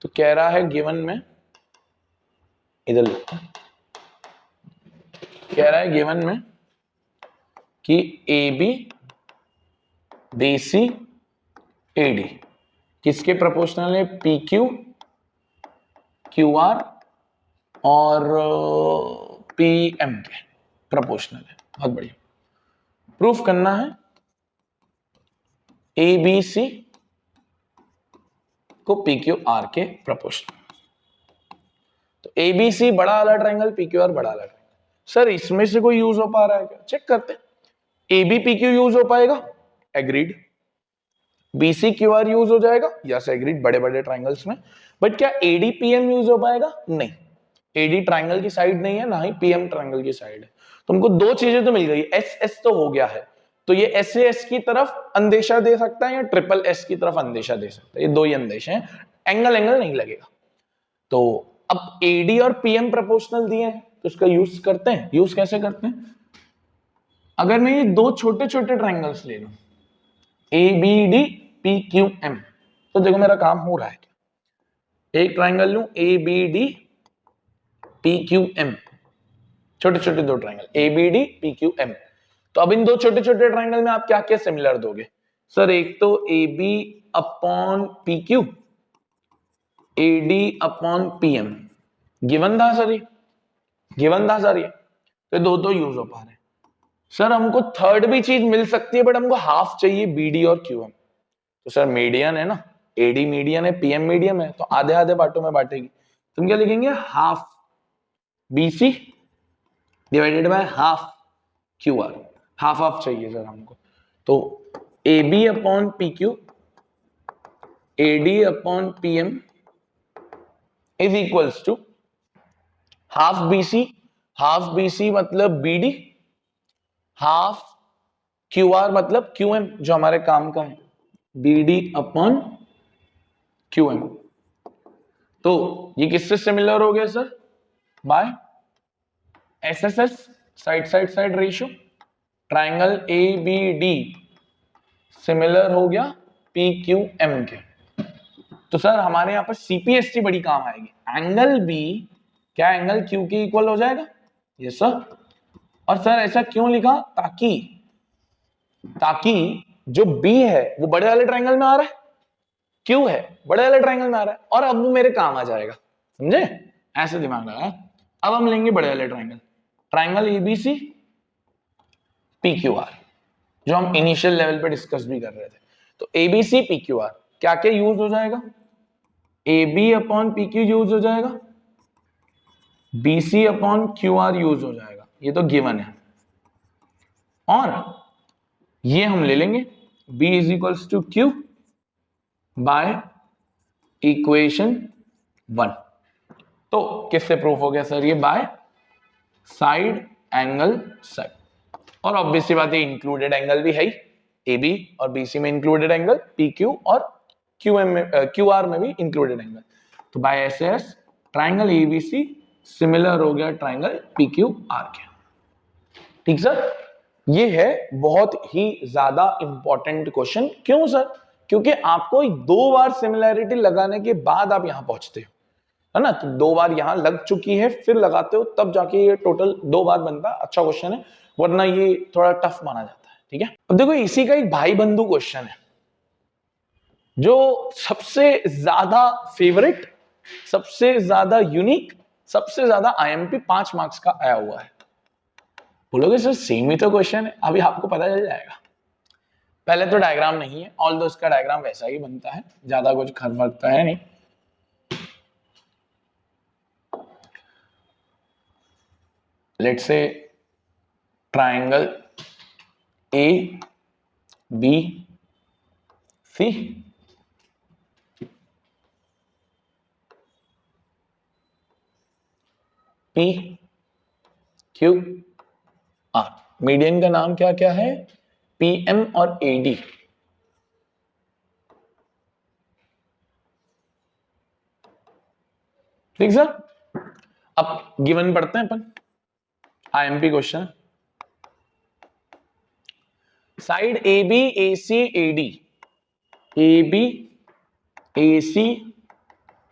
तो कह रहा है गिवन में, इधर लिखते हैं, कह रहा है गिवन में कि A B B C A D किसके प्रोपोर्शनल है? पी क्यू क्यू आर और पी एम के प्रोपोर्शनल है। बहुत बढ़िया। प्रूफ करना है ए बी सी को पी क्यू आर के प्रोपोर्शनल। तो एबीसी बड़ा वाला ट्रायंगल, पी क्यू आर बड़ा वाला ट्रायंगल। सर इसमें से कोई यूज हो पा रहा है क्या? चेक करते हैं। A B P Q use हो पाएगा, agreed. BC Q R use हो जाएगा, यस एग्रीड, बड़े बड़े ट्रायंगल्स में। बट क्या एडी पीएम यूज हो पाएगा? नहीं, एडी ट्रायंगल की साइड नहीं है, ना ही पीएम ट्रायंगल की साइड है। तुमको दो चीजें तो मिल गई, एस एस तो हो गया है, तो ये एस एस की तरफ अंदेशा दे सकता है या ट्रिपल एस की तरफ अंदेशा दे सकता है, ये दो ही अंदेशे हैं, एंगल एंगल नहीं लगेगा। तो अब एडी और पीएम प्रोपोर्शनल दिए हैं, तो इसका यूज करते हैं। यूज कैसे करते हैं? अगर मैं ये दो छोटे छोटे ट्रायंगल्स ले लूं, A B D P Q M, तो देखो मेरा काम हो रहा है क्या। एक ट्रायंगल लूं A B D P Q M, छोटे छोटे दो triangle A B D P Q M. तो अब इन दो छोटे छोटे ट्रायंगल में आप क्या क्या सिमिलर दोगे? सर एक तो A B upon P Q, A D upon P M, given था सर, ये गिवन था सर, ये तो दो यूज हो पा रहे हैं। सर हमको थर्ड भी चीज मिल सकती है, बट हमको हाफ चाहिए बी डी और क्यू एम। तो सर मीडियन है ना, एडी मीडियन है, पीएम मीडियम है, तो आधे आधे बांटों में बांटेगी। तुम क्या लिखेंगे? Half BC divided by half Q R, half half चाहिए सर हमको। तो A B upon P Q, A D upon P M is equals to half BC मतलब B D, half Q R मतलब क्यू एम जो हमारे काम का है, B D upon Q M. तो ये किससे सिमिलर हो गया sir? By S S S, side side side ratio. Triangle A B D similar हो गया पी क्यू एम के। तो सर हमारे यहां पर सीपीएसटी बड़ी काम आएगी। एंगल बी क्या एंगल क्यू के इक्वल हो जाएगा? Yes sir. और सर ऐसा क्यों लिखा? ताकि जो बी है वो बड़े वाले ट्रायंगल में आ रहा है, क्यू है बड़े वाले ट्रायंगल में आ रहा है, और अब वो मेरे काम आ जाएगा, समझे? ऐसे दिमाग लगा। अब हम लेंगे बड़े वाले triangle, triangle ABC P Q are, जो हम इनिशियल लेवल पे डिस्कस भी कर रहे थे। तो एबीसी पी क्यू आर क्या क्या यूज हो जाएगा? A B upon P Q use हो जाएगा, BC upon Q R use हो जाएगा, ये तो गिवन है। और ये हम ले लेंगे B is equals to Q by equation 1। तो किससे प्रूफ हो गया सर? ये बाय साइड एंगल साइड। और ऑब्वियसली बात है इंक्लूडेड एंगल भी है ही, AB और BC में इंक्लूडेड एंगल, PQ और QM में QR में भी इंक्लूडेड एंगल। तो by SS triangle ABC similar हो गया ट्राइंगल PQR के। ठीक सर, ये है बहुत ही ज्यादा इंपॉर्टेंट क्वेश्चन। क्यों सर? क्योंकि आपको दो बार सिमिलैरिटी लगाने के बाद आप यहां पहुंचते हो, है ना? तो दो बार यहां लग चुकी है, फिर लगाते हो, तब जाके ये टोटल दो बार बनता है। अच्छा क्वेश्चन है, वरना ये थोड़ा टफ माना जाता है। ठीक है, अब देखो इसी का एक भाई बंधु क्वेश्चन है, जो सबसे ज्यादा फेवरेट, सबसे ज्यादा यूनिक, सबसे ज्यादा IMP 5 मार्क्स का आया हुआ है। बोलोगे सर सेम ही तो क्वेश्चन है, अभी आपको पता चल जाएगा। पहले तो डायग्राम नहीं है, ऑल्दो इसका डायग्राम वैसा ही बनता है, ज्यादा कुछ फर्क तो है नहीं। Let's say triangle A B C, P Q R, median का नाम क्या क्या है? पीएम और एडी। ठीक सर, अब गिवन पढ़ते हैं अपन, IMP question. Side A B A C A D, A B A C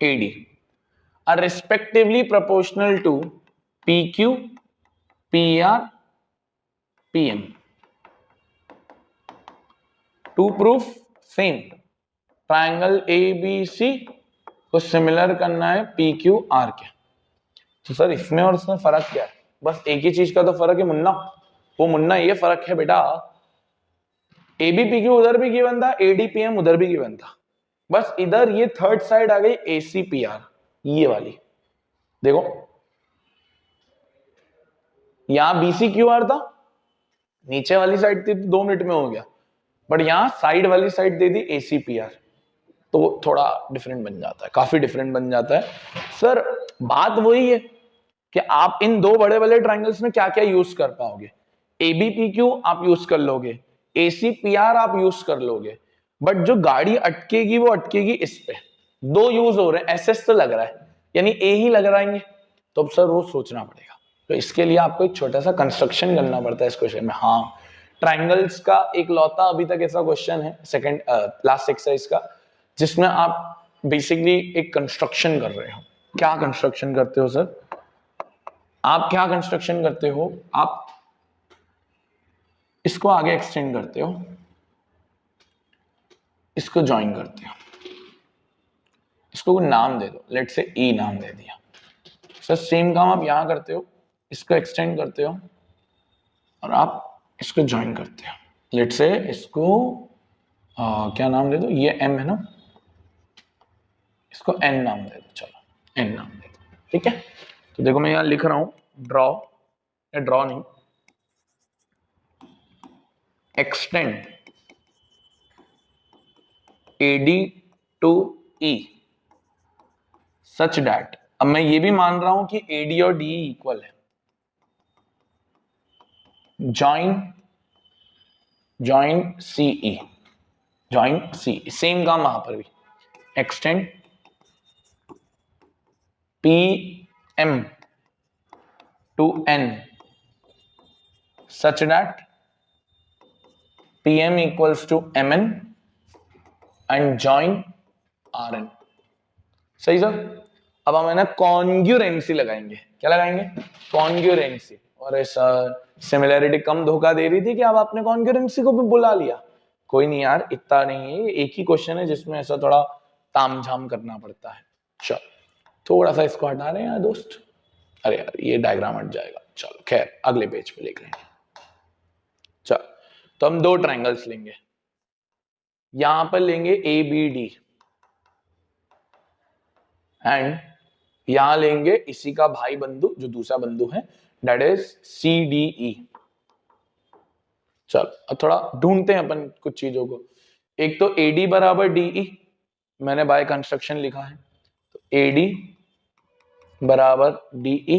A D are respectively proportional to P Q P R P M. To proof same, triangle A B C को similar करना है P Q are के। तो sir इसमें और इसमें फर्क क्या है? बस एक ही चीज का तो फर्क है, मुन्ना। वो मुन्ना ये फर्क है बेटा, ए बी पी क्यू उधर भी गिवन था, ए डी पी एम उधर भी गिवन था, बस इधर ये थर्ड साइड आ गई ACPR, ये वाली देखो, यहां BCQR था, नीचे वाली साइड थी तो 2 मिनट में हो गया, बट यहां साइड वाली साइड दे दी ACPR, तो थोड़ा डिफरेंट बन जाता है, काफी डिफरेंट बन जाता है। सर बात वही है कि आप इन दो बड़े बड़े ट्राइंगल्स में क्या क्या यूज कर पाओगे, ABPQ आप यूज कर लोगे, ACPR आप यूज कर लोगे, बट जो गाड़ी अटकेगी वो अटकेगी इस पे, दो यूज हो रहे हैं, SS तो लग रहा है, यानी A ही लग रहा है, तो अब सर वो सोचना पड़ेगा, तो इसके लिए आपको एक छोटा सा कंस्ट्रक्शन करना पड़ता है इस क्वेश्चन में। हाँ, ट्राइंगल्स का एक लौता अभी तक ऐसा क्वेश्चन है सेकंड लास्ट एक्सरसाइज का, जिसमें आप बेसिकली एक कंस्ट्रक्शन कर रहे हो। क्या कंस्ट्रक्शन करते हो सर? आप क्या कंस्ट्रक्शन करते हो, आप इसको आगे एक्सटेंड करते हो, इसको ज्वाइन करते हो, इसको नाम दे दो, लेट से E नाम दे दिया। सर सेम काम आप यहां करते हो, इसको एक्सटेंड करते हो और आप इसको ज्वाइन करते हो, लेट से इसको क्या नाम दे दो, ये M है ना, इसको N नाम दे दो, चलो N नाम दे दो, ठीक है। तो देखो मैं यहां लिख रहा हूं ड्रॉ, या ड्रॉ नहीं, extend AD to E such that, अब मैं ये भी मान रहा हूं कि AD और DE इक्वल है, join CE, join CE, same काम वहां पर भी, extend PM to N such that PM equals to MN and join RN। सही सर। अब हम है ना कॉन्ग्रुएंसी लगाएंगे, क्या लगाएंगे? कॉन्ग्रुएंसी। और सर सिमिलैरिटी कम धोखा दे रही थी कि अब आपने कॉन्ग्रुएंसी को भी बुला लिया। कोई नहीं यार, इतना नहीं है, एक ही क्वेश्चन है जिसमें ऐसा थोड़ा तामझाम करना पड़ता है। चलो थोड़ा सा इसको हटा रहे हैं यार दोस्त, अरे यार ये डायग्राम हट जाएगा, चलो खैर अगले पेज पे लिख लेंगे। चलो तो हम दो ट्रायंगल्स लेंगे, यहां पर लेंगे ABD एंड यहां लेंगे इसी का भाई बंधु जो दूसरा बंधु है, दैट इज CDE। चलो अब थोड़ा ढूंढते हैं अपन कुछ चीजों को। एक तो AD बराबर DE, मैंने बाय कंस्ट्रक्शन लिखा है, तो AD बराबर DE,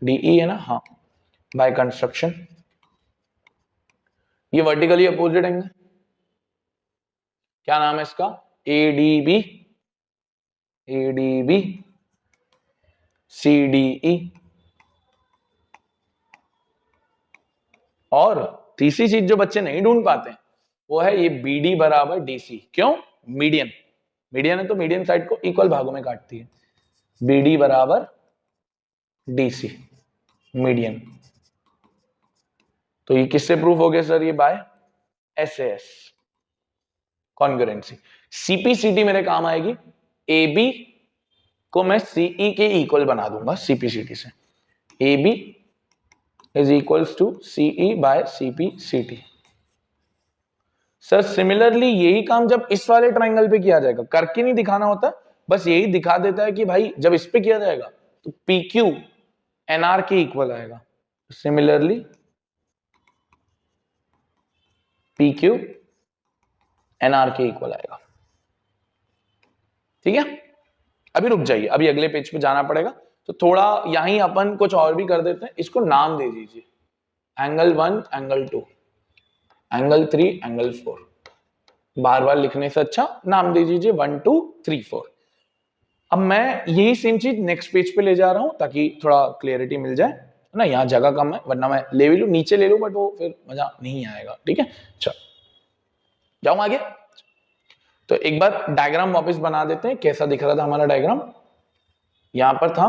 DE है ना, हाँ बाय कंस्ट्रक्शन। ये वर्टिकली अपोजिट एंगल, क्या नाम है इसका? ADB, ADB CDE। और तीसरी चीज जो बच्चे नहीं ढूंढ पाते हैं वो है ये BD बराबर DC। क्यों? मीडियन, मीडियन है तो मीडियन साइड को इक्वल भागों में काटती है। BD बराबर DC, मीडियन। तो ये किससे प्रूफ हो गया सर? ये बाय SAS, कॉन्ग्रुएंसी। CPCT मेरे काम आएगी, AB को मैं CE के इक्वल बना दूंगा CPCT से, AB is equals to CE by CPCT। Sir similarly यही काम जब इस वाले ट्राइंगल पे किया जाएगा, करके नहीं दिखाना होता, बस यही दिखा देता है कि भाई जब इस पे किया जाएगा तो PQ NR के इक्वल आएगा। सिमिलरली PQ NR के इक्वल आएगा, ठीक है। अभी रुक जाइए, अभी अगले पेज पे जाना पड़ेगा, तो थोड़ा यहीं अपन कुछ और भी कर देते हैं। इसको नाम दे दीजिए, एंगल 1, एंगल 2, एंगल 3, एंगल 4। बार बार लिखने से अच्छा नाम दे दीजिए 1 2 3 4। अब मैं यही सेम चीज नेक्स्ट पेज पे ले जा रहा हूं ताकि थोड़ा क्लियरिटी मिल जाए, है ना। यहाँ जगह कम है, वरना मैं ले भी लूं, नीचे ले लूं, बट वो फिर मजा नहीं आएगा, ठीक है। चल जाऊं आगे। तो एक बार डायग्राम वापस बना देते हैं, कैसा दिख रहा था हमारा डायग्राम। यहां पर था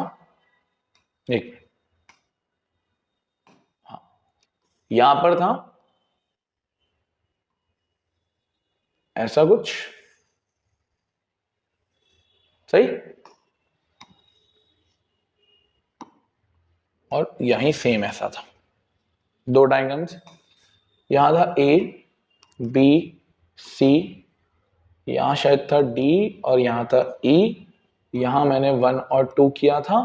एक, हाँ यहां पर था ऐसा कुछ, सही। और यहीं सेम ऐसा था, दो डायग्राम्स। यहां था A B C यहाँ शायद था D और यहाँ था E, यहाँ मैंने 1 और 2 किया था,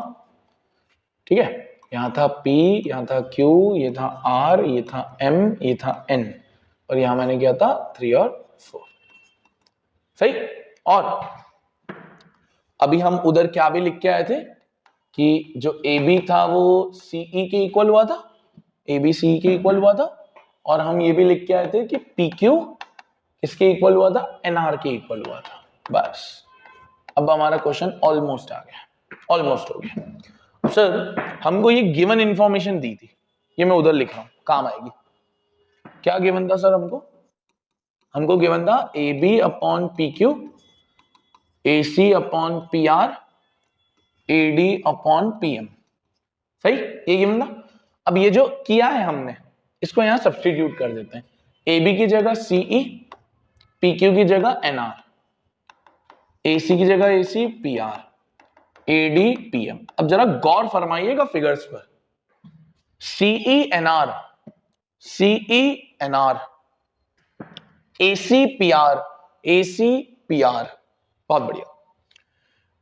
ठीक है। यहाँ था P, यहाँ था Q, ये था R, ये था M, ये था N, और यहाँ मैंने किया था 3 और 4, सही। और अभी हम उधर क्या भी लिख के आए थे कि जो AB था वो CE के इक्वल हुआ था, AB CE के इक्वल हुआ था, और हम ये भी लिख के आए थे कि PQ किसके इक्वल हुआ था, NR के इक्वल हुआ था। बस अब हमारा क्वेश्चन ऑलमोस्ट आ गया, ऑलमोस्ट हो गया। सर हमको ये गिवन इंफॉर्मेशन दी थी, ये मैं उधर लिख रहा हूं, काम आएगी। क्या गिवन था सर हमको गिवन था AB upon PQ, AC upon PR, AD upon PM, सही, ये गिवन था। अब ये जो किया है हमने इसको यहां सब्स्टिट्यूट कर देते हैं, AB की जगह CE, PQ की जगह NR, AC की जगह AC, PR, AD PM। अब जरा गौर फरमाइएगा फिगर्स पर, CE NR, CE NR, AC PR, AC PR, बहुत बढ़िया।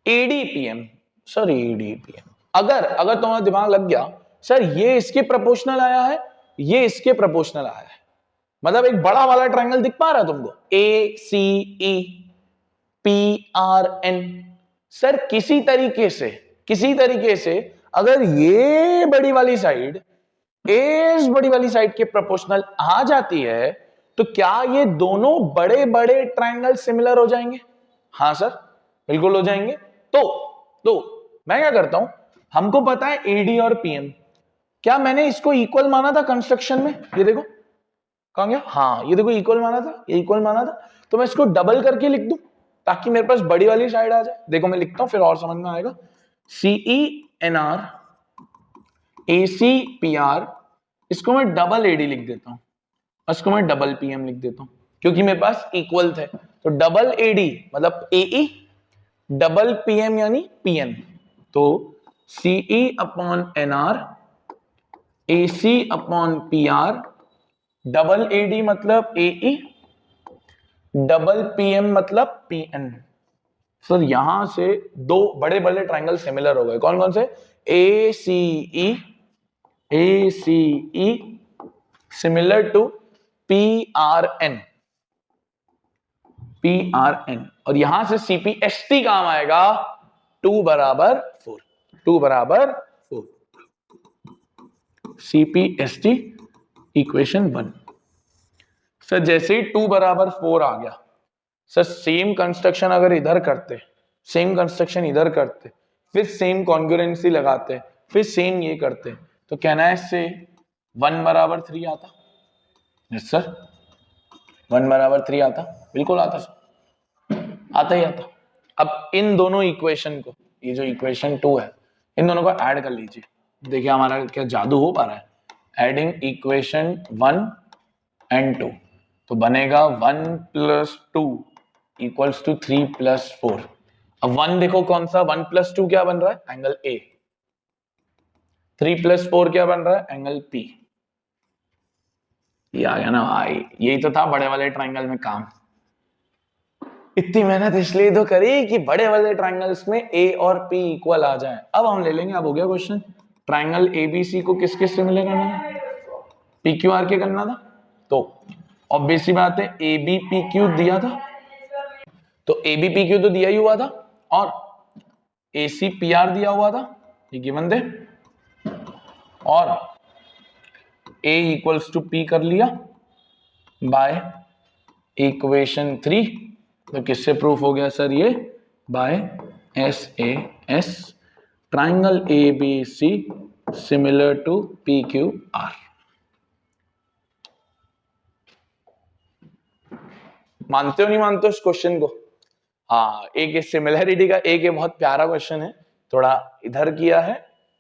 AD PM, sir AD PM, अगर तुम्हारा दिमाग लग गया सर ये इसके प्रोपोर्शनल आया है, ये इसके प्रोपोर्शनल आया है, मतलब एक बड़ा वाला ट्रायंगल दिख पा रहा है तुमको, ACE PRN। सर किसी तरीके से अगर ये बड़ी वाली साइड इस बड़ी वाली साइड के प्रोपोर्शनल आ जाती है तो क्या ये दोनों बड़े बड़े ट्रायंगल सिमिलर हो जाएंगे? हाँ सर बिल्कुल हो जाएंगे। तो मैं क्या करता हूं, हमको पता है AD और PM, क्या मैंने इसको इक्वल माना था कंस्ट्रक्शन में? ये देखो कहां गया, हाँ ये देखो इक्वल माना था, ये इक्वल माना था, तो मैं इसको डबल करके लिख दूं ताकि मेरे पास बड़ी वाली साइड आ जाए। देखो मैं लिखता हूं फिर और समझ में आएगा, CE NR AC PR, इसको मैं डबल AD लिख देता हूं, इसको मैं डबल PM लिख देता हूं क्योंकि मेरे पास इक्वल थे। तो डबल AD मतलब AE, डबल PM यानी PN, तो CE upon NR, AC upon PR, double AD मतलब AE, डबल PM मतलब PN। सर यहां से दो बड़े बड़े ट्रायंगल सिमिलर हो गए, कौन कौन से? ACE सिमिलर टू PRN, और यहां से CPST काम आएगा 2 बराबर 4, 2 बराबर 4, CPST इक्वेशन 1। सर जैसे ही 2 बराबर 4 आ गया, सर सेम कंस्ट्रक्शन अगर इधर करते, सेम कंस्ट्रक्शन इधर करते, फिर सेम कॉन्ग्रुएंसी लगाते, फिर सेम ये करते, तो कहना है इससे 1 बराबर 3 आता। यस सर 1 बराबर 3 आता, बिल्कुल आता सर, आता ही आता। अब इन दोनों इक्वेशन को, ये जो इक्वेशन 2 है, इन दोनों को ऐड कर लीजिए, देखिए हमारा क्या जादू हो पा रहा है। एडिंग इक्वेशन 1 एंड 2, तो बनेगा 1 + 2 इक्वल्स टू 3 + 4। अब 1 देखो कौन सा, 1 + 2 क्या बन रहा है? Angle A। 3 + 4 क्या बन रहा है? Angle P। ये आ गया ना भाई, यही तो था बड़े वाले ट्रायंगल में काम। इतनी मेहनत इसलिए तो करी कि बड़े वाले ट्रायंगल्स में A और P इक्वल आ जाए। अब हम ले लेंगे, अब हो गया क्वेश्चन, ट्रायंगल ABC को किस किस से मिलेगा ना, PQR के करना था। तो ऑब्वियस सी बात है ABPQ दिया था, तो ABPQ तो दिया ही हुआ था, और ACPR दिया हुआ था, ये गिवन थे, और A = P कर लिया बाय इक्वेशन 3। तो किससे प्रूफ हो गया सर ये? By SAS, triangle ABC similar to PQR। मानते हो नहीं मानते हो इस क्वेश्चन को? हाँ, एक सिमिलैरिटी का एक बहुत प्यारा क्वेश्चन है, थोड़ा इधर किया है,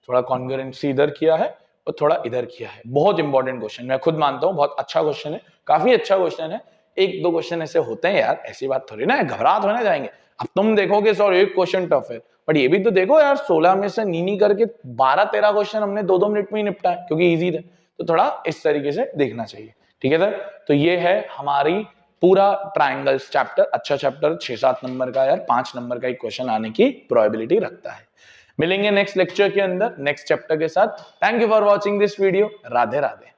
थोड़ा कॉन्ग्रुएंसी इधर किया है, और थोड़ा इधर किया है। बहुत इंपॉर्टेंट क्वेश्चन, मैं खुद मानता हूँ बहुत अच्छा क्वेश्चन है, काफी अच्छा क्वेश्चन है। एक दो क्वेश्चन ऐसे होते हैं यार, ऐसी बात थोड़ी ना, घबराहट होने जाएंगे। अब तुम देखोगे सर एक क्वेश्चन टफ है, बट ये भी तो देखो यार 16 में से नी करके 12-13 क्वेश्चन हमने 2-2 मिनट में ही निपटा है, क्योंकि इजी थे। तो थोड़ा इस तरीके से देखना चाहिए, ठीक है सर। तो ये है हमारी पूरा ट्राइंगल्स चैप्टर अच्छा चैप्टर 6-7 नंबर का यार 5 नंबर का एक क्वेश्चन आने की प्रोबेबिलिटी रखता है। मिलेंगे नेक्स्ट लेक्चर के अंदर नेक्स्ट चैप्टर के साथ। Thank you for watching this video. Radhe Radhe.